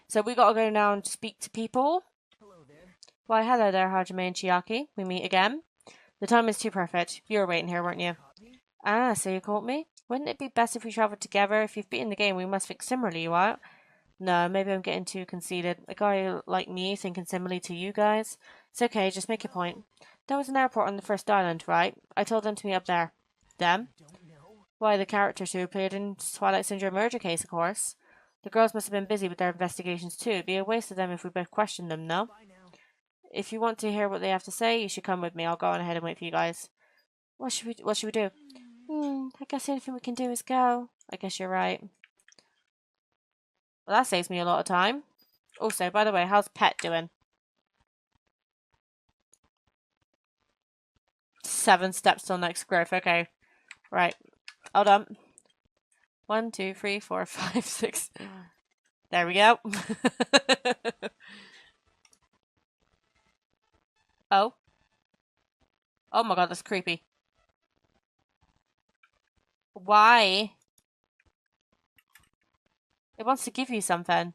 So we got to go now and speak to people. Hello there. Why, hello there, Hajime and Chiaki. We meet again. The time is too perfect. You were waiting here, weren't you? Caught me? Ah, so you caught me? Wouldn't it be best if we travelled together? If you've beaten the game, we must think similarly, you are? No, maybe I'm getting too conceited. A guy like me thinking similarly to you guys? It's okay, just make your point. There was an airport on the first island, right? I told them to meet up there. Them? Don't know. Why, the characters who appeared in Twilight Syndrome murder case, of course. The girls must have been busy with their investigations too. It'd be a waste of them if we both questioned them, no? Bye now. If you want to hear what they have to say, you should come with me. I'll go on ahead and wait for you guys. What should we do? I guess the only thing we can do is go. I guess you're right. Well, that saves me a lot of time. Also, by the way, how's Pet doing? 7 steps till next growth. Okay. Right. Hold on. 1, 2, 3, 4, 5, 6. There we go. Oh. Oh my god, that's creepy. Why? It wants to give you something.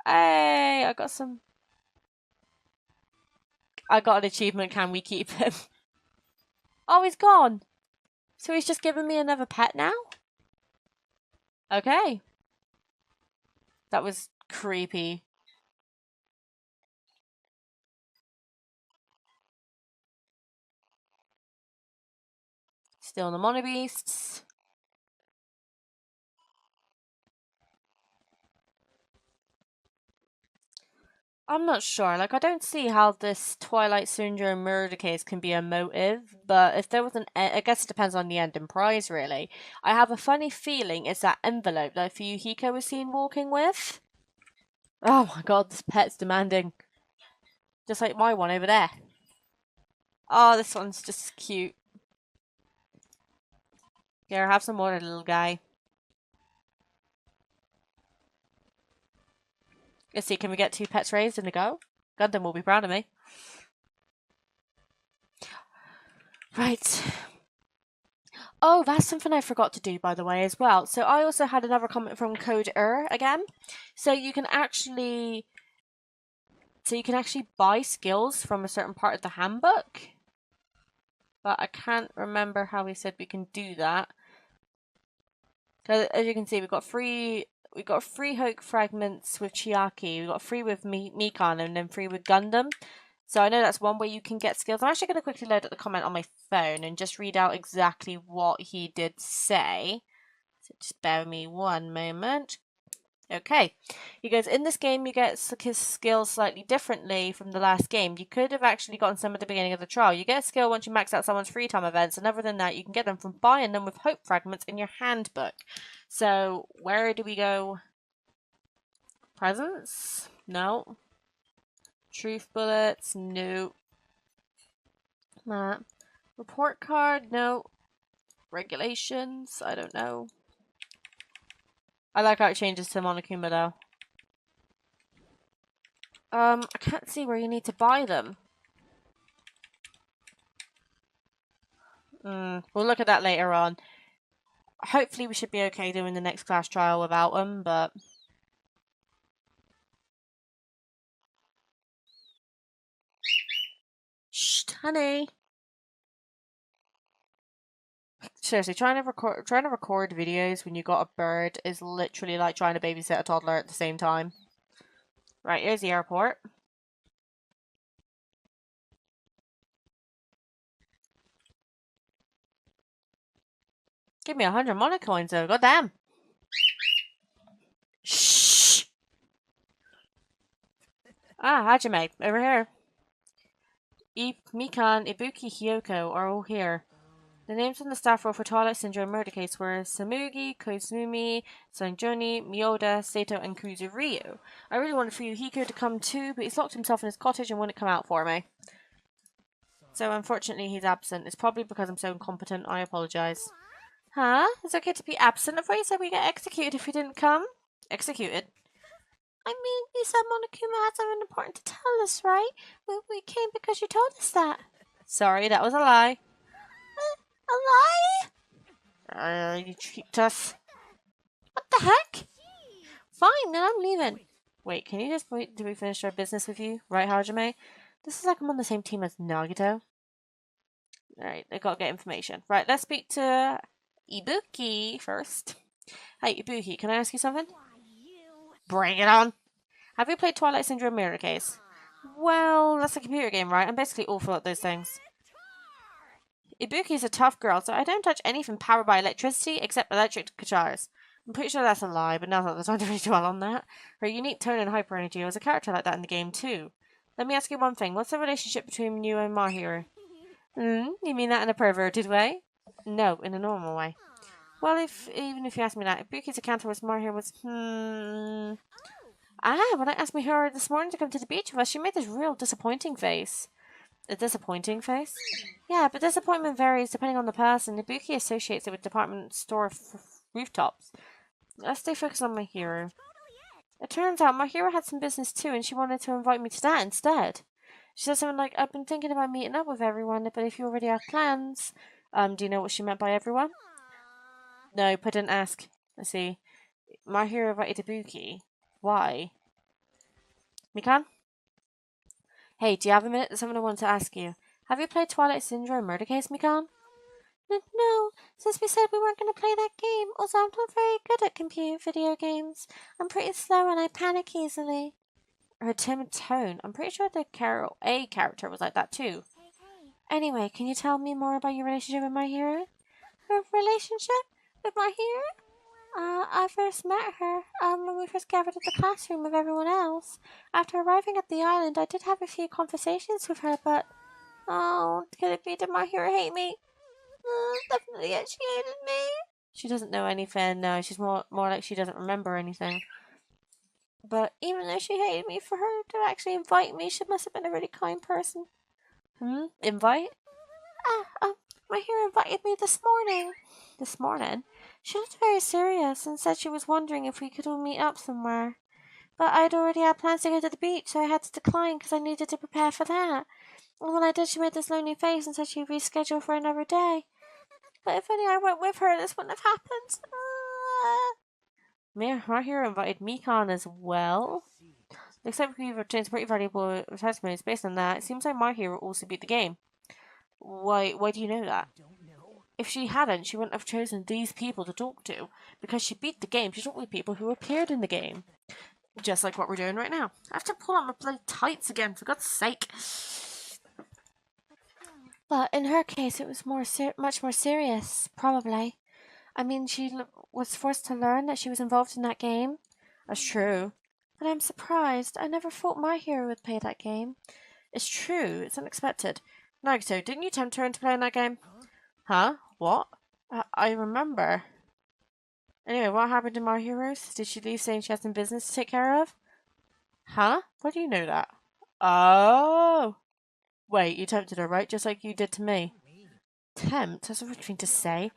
Hey, I got some. I got an achievement. Can we keep him? Oh, he's gone. So he's just given me another pet now? Okay. That was creepy. Still in the Mono Beasts. I'm not sure. Like, I don't see how this Twilight Syndrome murder case can be a motive, but if there was I guess it depends on the ending prize, really. I have a funny feeling it's that envelope that Fuyuhiko was seen walking with. Oh my god, this pet's demanding. Just like my one over there. Oh, this one's just cute. Here, have some water, little guy. Let's see, can we get 2 pets raised in a go? Gundam will be proud of me. Right. Oh, that's something I forgot to do, by the way, as well. So I also had another comment from Code again. So you can actually buy skills from a certain part of the handbook. But I can't remember how he said we can do that. So as you can see, we've got free Hulk fragments with Chiaki, we've got free with Mikan, and then free with Gundam. So I know that's one way you can get skills. I'm actually going to quickly load up the comment on my phone and just read out exactly what he did say. So just bear with me one moment. Okay. He goes, in this game you get his skills slightly differently from the last game. You could have actually gotten some at the beginning of the trial. You get a skill once you max out someone's free time events, and other than that you can get them from buying them with hope fragments in your handbook. So where do we go? Presents? No. Truth bullets? No. Report card? No. Regulations? I don't know. I like how it changes to Monokuma though. I can't see where you need to buy them. We'll look at that later on. Hopefully we should be okay doing the next class trial without them, but... Shh, honey. Seriously, trying to record videos when you got a bird is literally like trying to babysit a toddler at the same time. Right, here's the airport. Give me 100 mono coins though, goddamn. Shh. Ah, Hajime, over here. Mikan, Ibuki, Hyoko are all here. The names on the staff roll for Twilight Syndrome murder case were Samugi, Kozumi, Sanjoni, Miyoda, Sato, and Kuzuryu. I really wanted Fuyuhiko to come too, but he's locked himself in his cottage and wouldn't come out for me. So unfortunately he's absent. It's probably because I'm so incompetent. I apologise. Huh? It's okay to be absent? I thought you said we get executed if we didn't come. Executed? I mean, you said Monokuma had something important to tell us, right? We came because you told us that. Sorry, that was a lie. A lie? You tricked us. What the heck? Fine, then I'm leaving. Wait, can you just wait till we finish our business with you? Right, Hajime? This is like I'm on the same team as Nagito. Alright, I gotta get information. Right, let's speak to Ibuki first. Hey, Ibuki, can I ask you something? Bring it on! Have you played Twilight Syndrome Mirror Case? Well, that's a computer game, right? I'm basically awful at those things. Ibuki's a tough girl, so I don't touch anything powered by electricity except electric guitars. I'm pretty sure that's a lie, but now's not the time to really dwell on that. Her unique tone and hyper energy was a character like that in the game too. Let me ask you one thing. What's the relationship between you and Mahiro? You mean that in a perverted way? No, in a normal way. Well, even if you ask me that, Ibuki's encounter with Mahiro was, when I asked Mahiro this morning to come to the beach with us, she made this real disappointing face. A disappointing face? Yeah, but disappointment varies depending on the person. Ibuki associates it with department store rooftops. Let's stay focused on my hero. It turns out my hero had some business too, and she wanted to invite me to that instead. She said something like, I've been thinking about meeting up with everyone, but if you already have plans... do you know what she meant by everyone? No, but didn't ask. Let's see. My hero invited Ibuki. Why? Mikan? Hey, do you have a minute? There's something I wanted to ask you. Have you played Twilight Syndrome Murder Case, Mikan? No, since we said we weren't going to play that game. Also, I'm not very good at video games. I'm pretty slow and I panic easily. Her timid tone. I'm pretty sure the A character was like that too. Anyway, can you tell me more about your relationship with my hero? Her relationship with my hero? I first met her when we first gathered at the classroom with everyone else. After arriving at the island, I did have a few conversations with her, but... Oh, could it be that my hero hate me? Definitely, yeah, she hated me. She doesn't know anything. No, she's more like she doesn't remember anything. But even though she hated me, for her to actually invite me, she must have been a really kind person. Invite? My hero invited me this morning. This morning? She looked very serious and said she was wondering if we could all meet up somewhere. But I'd already had plans to go to the beach, so I had to decline because I needed to prepare for that. And when I did, she made this lonely face and said she'd reschedule for another day. But if only I went with her, this wouldn't have happened. My hero invited Mikan as well. Looks like we've obtained some pretty valuable testimonies based on that. It seems like my hero also beat the game. Why do you know that? If she hadn't, she wouldn't have chosen these people to talk to. Because she beat the game, she talked with people who appeared in the game. Just like what we're doing right now. I have to pull on my bloody tights again, for God's sake. But in her case, it was much more serious, probably. I mean, she was forced to learn that she was involved in that game. That's true. But I'm surprised. I never thought my hero would play that game. It's true. It's unexpected. Nagito, didn't you tempt her into playing that game? Huh? What? I remember. Anyway, what happened to my heroes? Did she leave saying she had some business to take care of? Huh? Why do you know that? Oh! Wait, you tempted her, right? Just like you did to me. Tempt? That's a weird thing to say.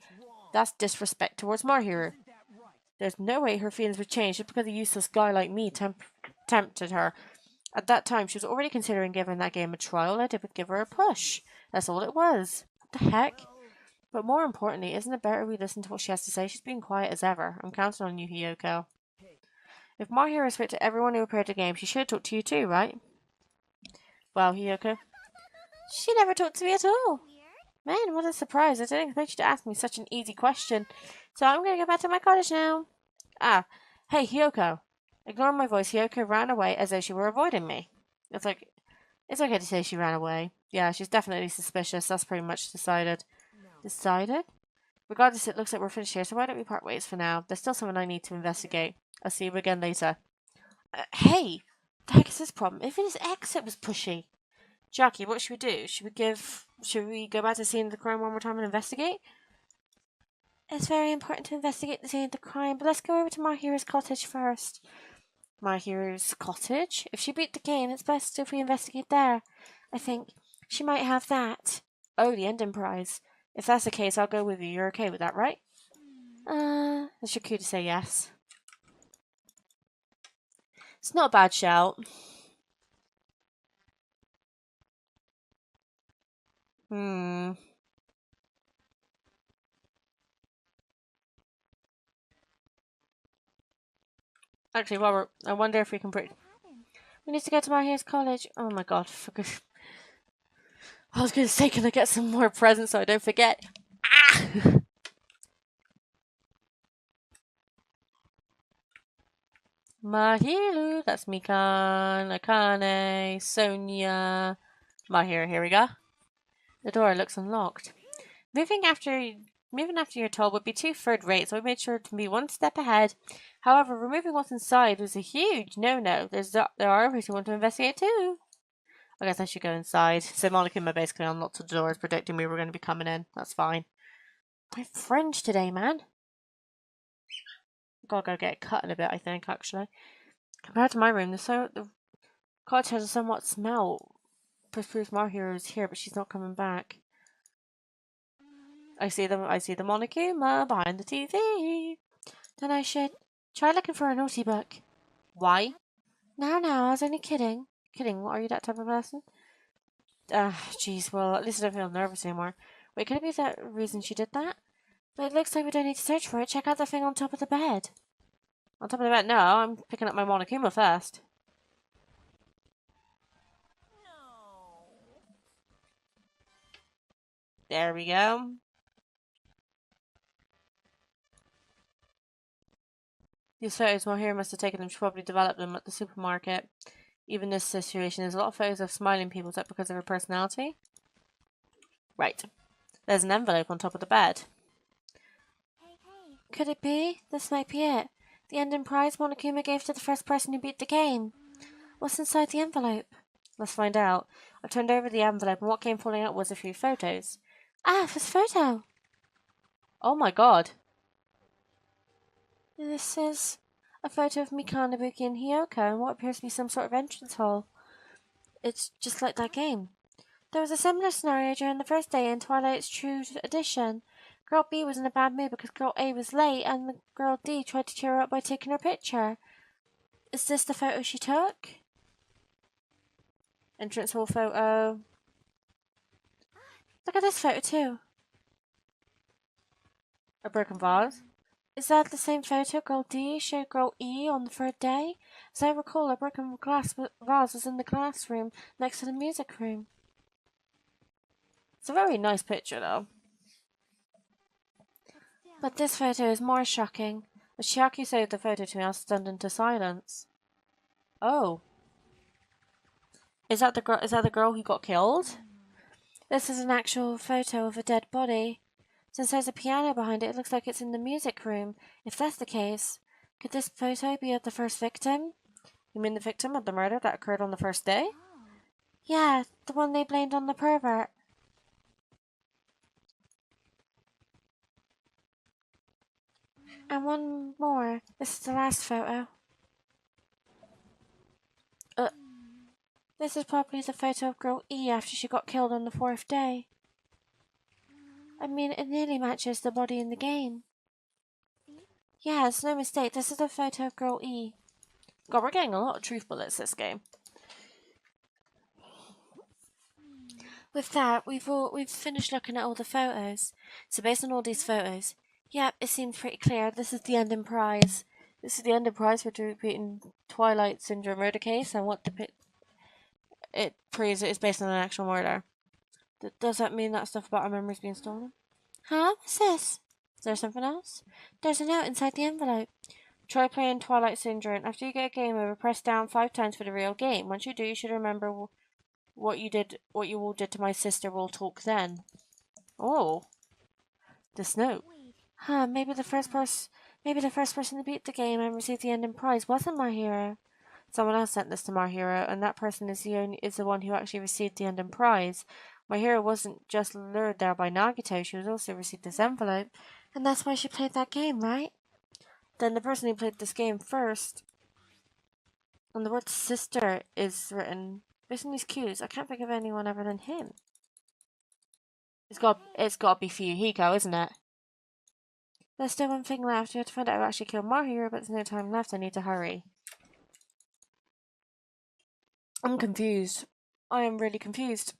That's disrespect towards my hero. There's no way her feelings would change just because a useless guy like me tempted her. At that time, she was already considering giving that game a trial. I did give her a push. That's all it was. What the heck? But more importantly, isn't it better we listen to what she has to say? She's being quiet as ever. I'm counting on you, Hiyoko. If my hero spoke to everyone who appeared at the game, she should talk to you too, right? Well, Hiyoko. She never talked to me at all. Man, what a surprise. I didn't expect you to ask me such an easy question. So I'm going to go back to my cottage now. Hey, Hiyoko. Ignoring my voice, Hiyoko ran away as though she were avoiding me. It's okay to say she ran away. Yeah, she's definitely suspicious. That's pretty much decided. Decided? Regardless, it looks like we're finished here, so why don't we part ways for now? There's still something I need to investigate. I'll see you again later. Hey! What the heck is this problem? Even his exit was pushy. Jackie, what should we do? Should we go back to the scene of the crime one more time and investigate? It's very important to investigate the scene of the crime, but let's go over to Mahiru's cottage first. Mahiru's cottage? If she beat the game, it's best if we investigate there. I think she might have that. Oh, the ending prize. If that's the case, I'll go with you. You're okay with that, right? It's your cue to say yes. It's not a bad shout. Actually, I wonder if we can break. We need to go to Mahiru's college. Oh my god, I was going to say, can I get some more presents so I don't forget? Ah! Mahiru, that's Mikan, Akane, Sonia, Mahiru, here we go. The door looks unlocked. Moving after you're told would be too third rate, so we made sure to be one step ahead. However, removing what's inside was a huge no-no. There are others who want to investigate too. I guess I should go inside. So Monokuma basically unlocked the doors, predicting we were going to be coming in. That's fine. My French today, man. Gotta go get it cut in a bit, I think, actually. Compared to my room, the cottage has a somewhat smell. Proves Mahiru is here, but she's not coming back. I see the Monokuma behind the TV. Then I should try looking for a naughty book. Why? No, I was only kidding. Kidding, what, are you that type of person? Jeez, well, at least I don't feel nervous anymore. Wait, could it be that reason she did that? But it looks like we don't need to search for it. Check out the thing on top of the bed. On top of the bed? No, I'm picking up my Monokuma first. No. There we go. These photos Mahiru must have taken them. She probably developed them at the supermarket. Even in this situation, there's a lot of photos of smiling people. Is that because of her personality? Right. There's an envelope on top of the bed. Hey. Could it be? This might be it. The ending prize Monokuma gave to the first person who beat the game. What's inside the envelope? Let's find out. I turned over the envelope and what came falling out was a few photos. Ah, this photo! Oh my god. This is a photo of Mikanabuki and Hiyoko and what appears to be some sort of entrance hall. It's just like that game. There was a similar scenario during the first day in Twilight's True Edition. Girl B was in a bad mood because Girl A was late and the Girl D tried to cheer her up by taking her picture. Is this the photo she took? Entrance hall photo. Look at this photo too. A broken vase. Is that the same photo Girl D showed Girl E on the third day? As I recall, a broken glass vase was in the classroom next to the music room. It's a very nice picture though. But this photo is more shocking. As Chiaki showed the photo to me, I was stunned into silence. Oh. Is that the girl who got killed? This is an actual photo of a dead body. Since there's a piano behind it, it looks like it's in the music room. If that's the case, could this photo be of the first victim? You mean the victim of the murder that occurred on the first day? Yeah, the one they blamed on the pervert. And one more. This is the last photo. This is probably the photo of Girl E after she got killed on the fourth day. I mean, it nearly matches the body in the game. Yeah, it's no mistake. This is a photo of Girl E. God, we're getting a lot of truth bullets this game. With that, we've finished looking at all the photos. So based on all these photos, yep, it seems pretty clear. This is the ending prize. This is the ending prize for repeating Twilight Syndrome murder case and what it proves it is based on an actual murder. Does that mean that stuff about our memories being stolen? Huh? What's this? Is there something else? There's a note inside the envelope. Try playing Twilight Syndrome. After you get a game over, press down 5 times for the real game. Once you do, you should remember what you all did to my sister. We'll talk then. Oh, this note. Huh? Maybe the first person to beat the game and receive the ending prize wasn't my hero. Someone else sent this to my hero, and that person is the one who actually received the Undone prize. My hero wasn't just lured there by Nagito, she was also received this envelope. And that's why she played that game, right? Then the person who played this game first, and the word sister is written. Based on these cues, I can't think of anyone other than him. It's got to be Fuyuhiko, isn't it? There's still one thing left. You have to find out who actually killed my hero, but there's no time left. I need to hurry. I'm confused. I am really confused.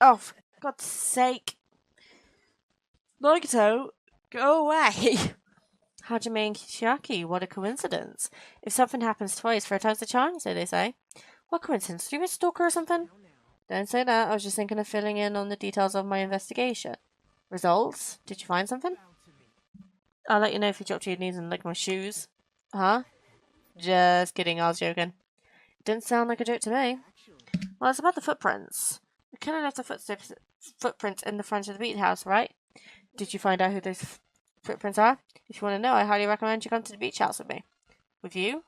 Oh, for God's sake. Nagito, go away. Hajime and Kishiaki, what a coincidence. If something happens twice, third time's the charm, so they say. What coincidence? Are you a stalker or something? Don't say that. I was just thinking of filling in on the details of my investigation. Results? Did you find something? I'll let you know if you drop to your knees and lick my shoes. Huh? Just kidding, I was joking. It didn't sound like a joke to me. Well, it's about the footprints. The killer left the footprints in the front of the beach house, right? Did you find out who those footprints are? If you want to know, I highly recommend you come to the beach house with me. With you?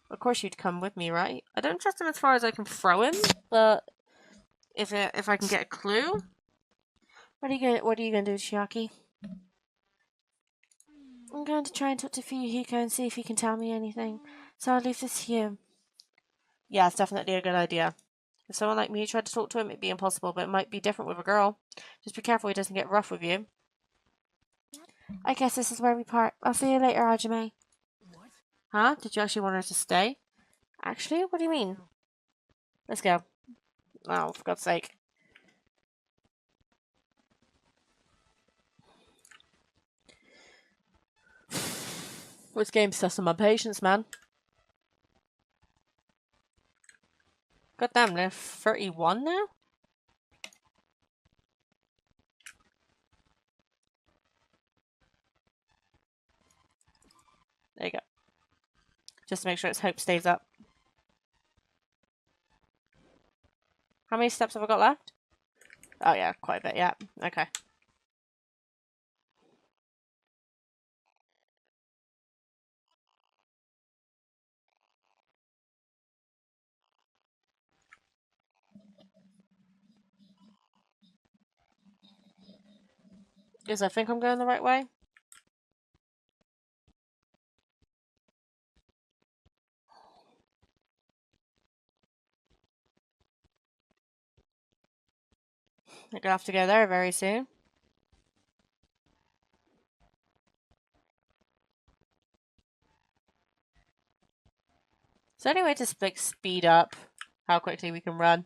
Of course you'd come with me, right? I don't trust him as far as I can throw him, but if I can get a clue, what are you gonna do, Chiaki? I'm going to try and talk to Fuyuhiko and see if he can tell me anything. So I'll leave this to you. Yeah, it's definitely a good idea. If someone like me tried to talk to him, it'd be impossible, but it might be different with a girl. Just be careful he doesn't get rough with you. I guess this is where we part. I'll see you later, Hajime. What? Huh? Did you actually want her to stay? Actually? What do you mean? Let's go. Oh, for God's sake. This game's testing my patience, man. God damn, they're 31 now? There you go. Just to make sure its hope stays up. How many steps have I got left? Oh yeah, quite a bit, yeah. Okay. Yes, I think I'm going the right way. I'm gonna have to go there very soon. Is there any way to like speed up how quickly we can run?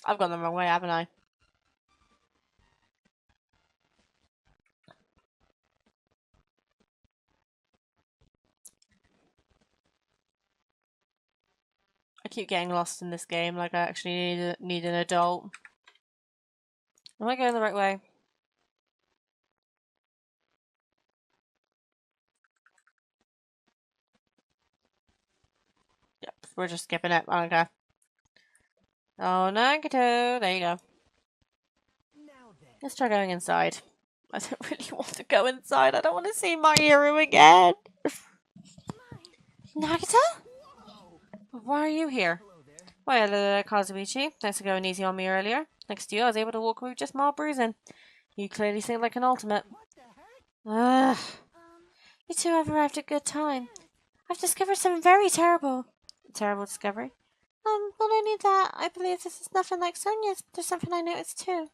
I've gone the wrong way, haven't I? I keep getting lost in this game, like I actually need an adult. Am I going the right way? Yep, we're just skipping it. I don't care. Oh, Nagito. There you go. Now then. Let's try going inside. I don't really want to go inside. I don't want to see my hero again. Nagito? Why are you here? Hello there. Well, hello, Kazuichi. Thanks for going easy on me earlier. Thanks to you, I was able to walk away with just mild bruising. You clearly sing like an ultimate. What the heck? Ugh. You two have arrived at a good time. I've discovered something very terrible. A terrible discovery? Not only that, I believe this is nothing like Sonia's, but there's something I noticed too.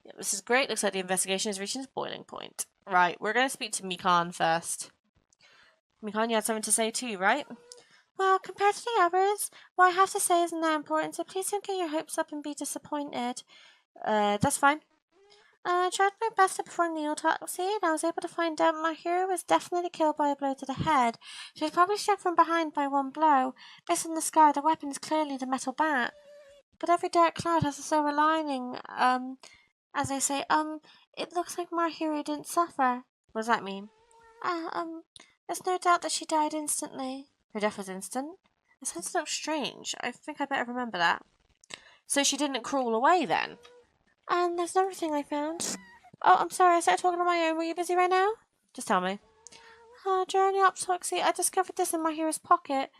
Yeah, this is great. Looks like the investigation is reaching its boiling point. Right, we're going to speak to Mikan first. Mikan, you had something to say too, right? Well, compared to the others, what I have to say isn't that important, so please don't get your hopes up and be disappointed. That's fine. I tried my best to perform the autopsy, and I was able to find out my hero was definitely killed by a blow to the head. She was probably struck from behind by one blow. Based on the scar, the weapon is clearly the metal bat. But every dark cloud has a silver lining. as they say, it looks like Marhiro didn't suffer. What does that mean? There's no doubt that she died instantly. Her death was instant? It sounds a little strange. I think I better remember that. So she didn't crawl away then? And there's another thing I found. Oh, I'm sorry, I started talking on my own. Were you busy right now? Just tell me. During the autopsy, I discovered this in my hero's pocket.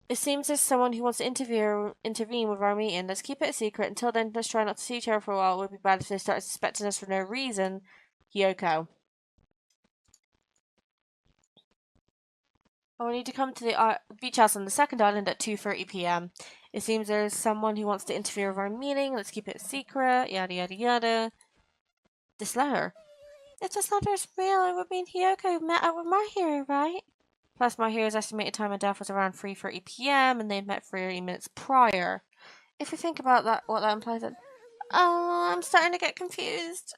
It seems there's someone who wants to intervene with our meeting. Let's keep it a secret. Until then, let's try not to see each other for a while. It would be bad if they start suspecting us for no reason. Hyoko. I will need to come to the beach house on the second island at 2:30 p.m. It seems there's someone who wants to interfere with our meeting. Let's keep it a secret. Yada yada yada. This letter. If this letter is real, it would mean Hyoko met up with my hero, right? Plus, my hero's estimated time of death was around 3:30 p.m. and they met 30 minutes prior. If you think about that, what that implies, then I'm starting to get confused.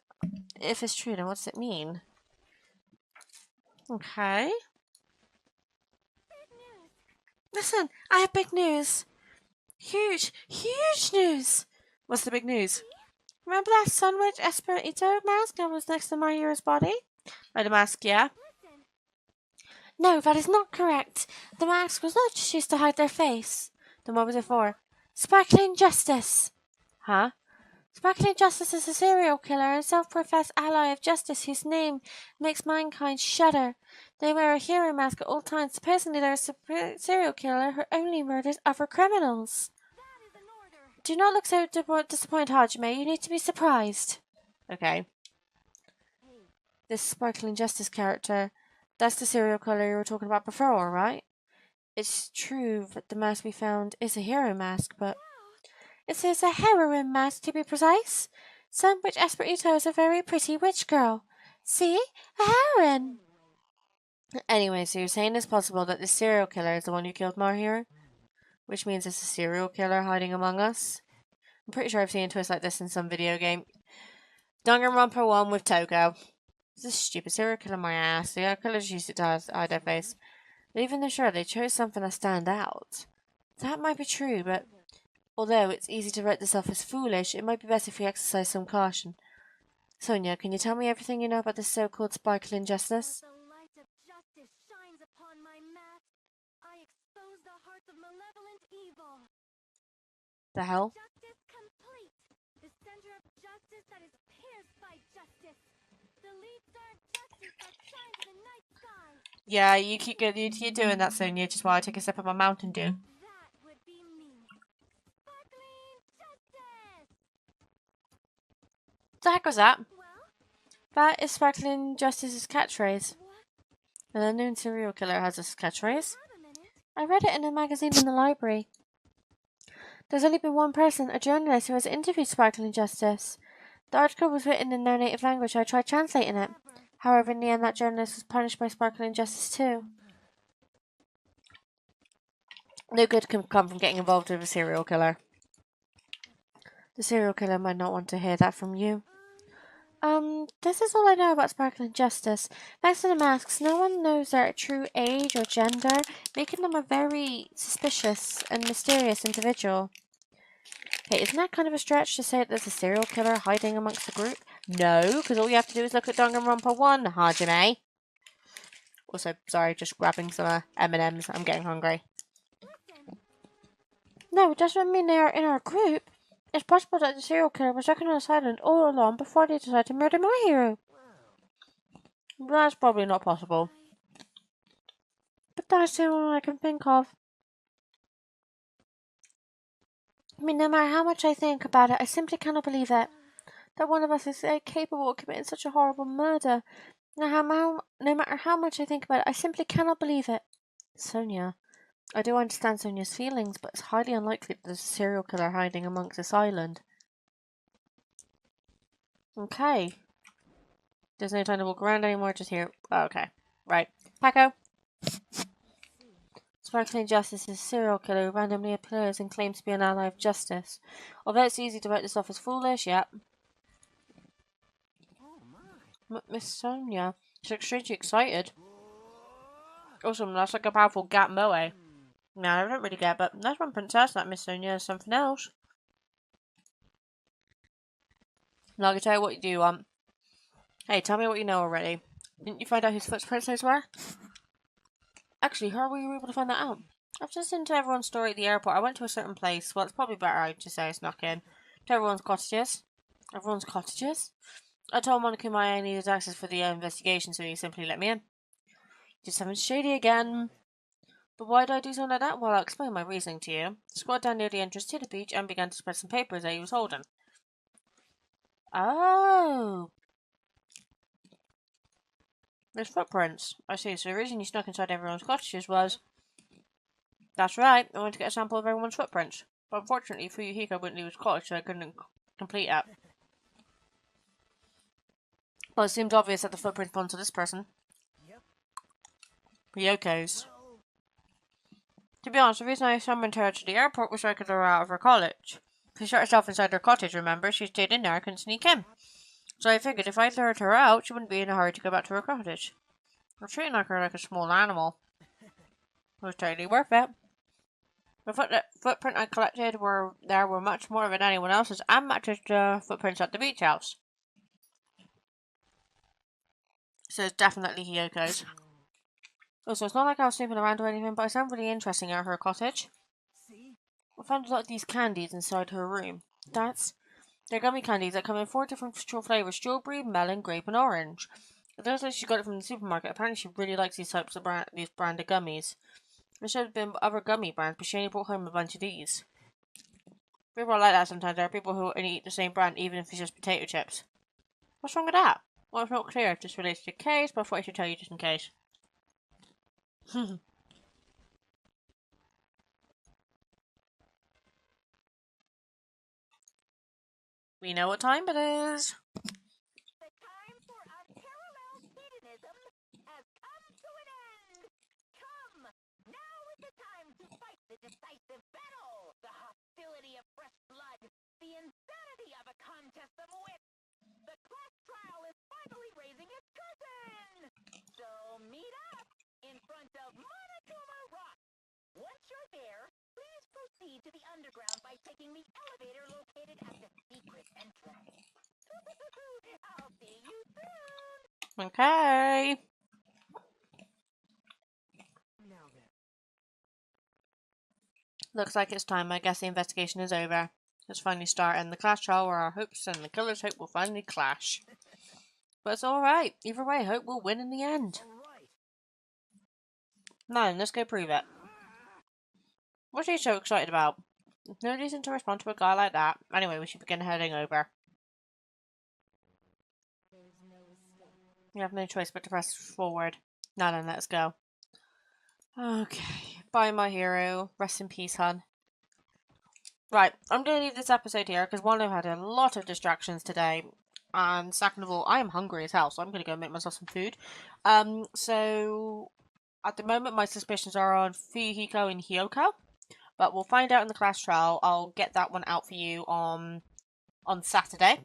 If it's true, then what does it mean? Okay. Listen, I have big news. Huge news. What's the big news? Remember that sandwich Esperito mask that was next to my hero's body? By the mask, yeah. No, that is not correct. The mask was not just used to hide their face. Then what was it for? Sparkling Justice. Huh? Sparkling Justice is a serial killer and self-professed ally of justice whose name makes mankind shudder. They wear a hero mask at all times. Supposedly they're a serial killer who only murders other criminals. Do not look so disappointed, Hajime. You need to be surprised. Okay. This Sparkling Justice character, that's the serial killer you were talking about before, right? It's true that the mask we found is a hero mask, but it is a heroine mask to be precise. Sandwich Esperito is a very pretty witch girl. See? A heroine! Anyway, so you're saying it's possible that the serial killer is the one who killed Marhiro? Which means it's a serial killer hiding among us? I'm pretty sure I've seen a twist like this in some video game. Danganronpa 1 with Toko. This is stupid serial killer my ass. The killers used it to hide their face. But even though sure, they chose something to stand out. That might be true, but although it's easy to write this off as foolish, it might be best if we exercise some caution. Sonia, can you tell me everything you know about this so-called Sparkling Justice? The light of justice shines upon my mask. I expose the hearts of malevolent evil. The hell? Justice complete. The center of justice that is pierced by justice. The lead star of justice that shines in the night sky. Yeah, you keep doing that, Sonia, just while I take a sip of my Mountain Dew. That would be me. Sparkling justice. What the heck was that? Well, That is Sparkling Justice's catchphrase. what? An unknown serial killer has this catchphrase. Have a minute. I read it in a magazine in the library. There's only been one person, a journalist, who has interviewed Sparkling Justice. The article was written in their native language, so I tried translating it. However, in the end, that journalist was punished by Sparkling Justice too. No good can come from getting involved with a serial killer. The serial killer might not want to hear that from you. This is all I know about Sparkling Justice. Thanks to the masks, no one knows their true age or gender, making them a very suspicious and mysterious individual. Okay, isn't that kind of a stretch to say that there's a serial killer hiding amongst the group? No, because all you have to do is look at Danganronpa 1, Hajime. Also, sorry, just grabbing some M&Ms. I'm getting hungry. No, it doesn't mean they are in our group. It's possible that the serial killer was working on this island all along before they decided to murder my hero. That's probably not possible. But that's the only one I can think of. I mean, no matter how much I think about it, I simply cannot believe it. That one of us is capable of committing such a horrible murder. No matter how much I think about it, I simply cannot believe it. Sonia. I do understand Sonia's feelings, but it's highly unlikely that there's a serial killer hiding amongst this island. Okay. There's no time to walk around anymore, just here. Oh, okay. Right. Paco. Sparkling Justice is a serial killer who randomly appears and claims to be an ally of justice. Although it's easy to write this off as foolish, yep. Miss Sonia. She's extremely excited. Awesome, that's like a powerful Gat Moe. No, I don't really get, but that's one princess, that Miss Sonia is something else. Now I can tell you what you do want. Hey, tell me what you know already. Didn't you find out whose footprints those were? Actually, how were you able to find that out? I've just listened to everyone's story at the airport. I went to a certain place. Well, it's probably better I just say I snuck in. To everyone's cottages. Everyone's cottages? I told Monica Maya I needed access for the investigation, so he simply let me in. Just something shady again. But why did I do something like that? Well, I'll explain my reasoning to you. Squatted down near the entrance to the beach and began to spread some papers that he was holding. Oh. There's footprints. I see. So the reason you snuck inside everyone's cottages was... That's right. I wanted to get a sample of everyone's footprints. But unfortunately, Fuyuhiko wouldn't leave his cottage, so I couldn't complete it. Well, it seems obvious that the footprints belong to this person. Yep. Ryoko's. Well, To be honest, the reason I summoned her to the airport was so I could lure her out of her college. She shut herself inside her cottage, remember? She stayed in there, I couldn't sneak in. So I figured if I lured her out, she wouldn't be in a hurry to go back to her cottage. I'm treating her like a small animal. It was totally worth it. The footprint I collected were much more than anyone else's and matched the footprints at the beach house. So it's definitely Hiyoko's. Also, it's not like I was snooping around or anything, but I found really interesting at her cottage. see? I found a lot of these candies inside her room. They're gummy candies that come in 4 different flavors: strawberry, melon, grape, and orange. It looks like she got it from the supermarket. Apparently she really likes these types of these brand of gummies. There should have been other gummy brands, but she only brought home a bunch of these. People are like that sometimes. There are people who only eat the same brand, even if it's just potato chips. What's wrong with that? Well, it's not clear if this relates to the case, but I thought I should tell you just in case. We know what time it is. The time for unparalleled hedonism has come to an end. Come, now is the time to fight the decisive battle. The hostility of fresh blood, the insanity of a contest of wits. The class trial is finally raising its curtain. So meet up in front of Monokuma Rock. Once you're there, please proceed to the underground by taking the elevator located at the secret entrance. I'll see you soon! Okay. Now then. Looks like it's time. I guess the investigation is over. Let's finally start in the class trial where our hopes and the killer's hope will finally clash. But it's alright. Either way, hope will win in the end. All right. Now then, let's go prove it. What are you so excited about? There's no reason to respond to a guy like that. Anyway, we should begin heading over. You have no choice but to press forward. Now then, let's go. Okay. Bye, my hero. Rest in peace, hun. Right, I'm going to leave this episode here because one, I've had a lot of distractions today. And second of all, I am hungry as hell, so I'm going to go make myself some food. So at the moment, my suspicions are on Fuyuhiko and Hyoko. But we'll find out in the class trial. I'll get that one out for you on Saturday.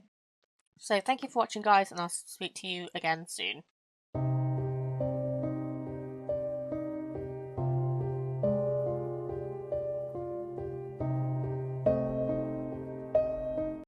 So thank you for watching, guys, and I'll speak to you again soon.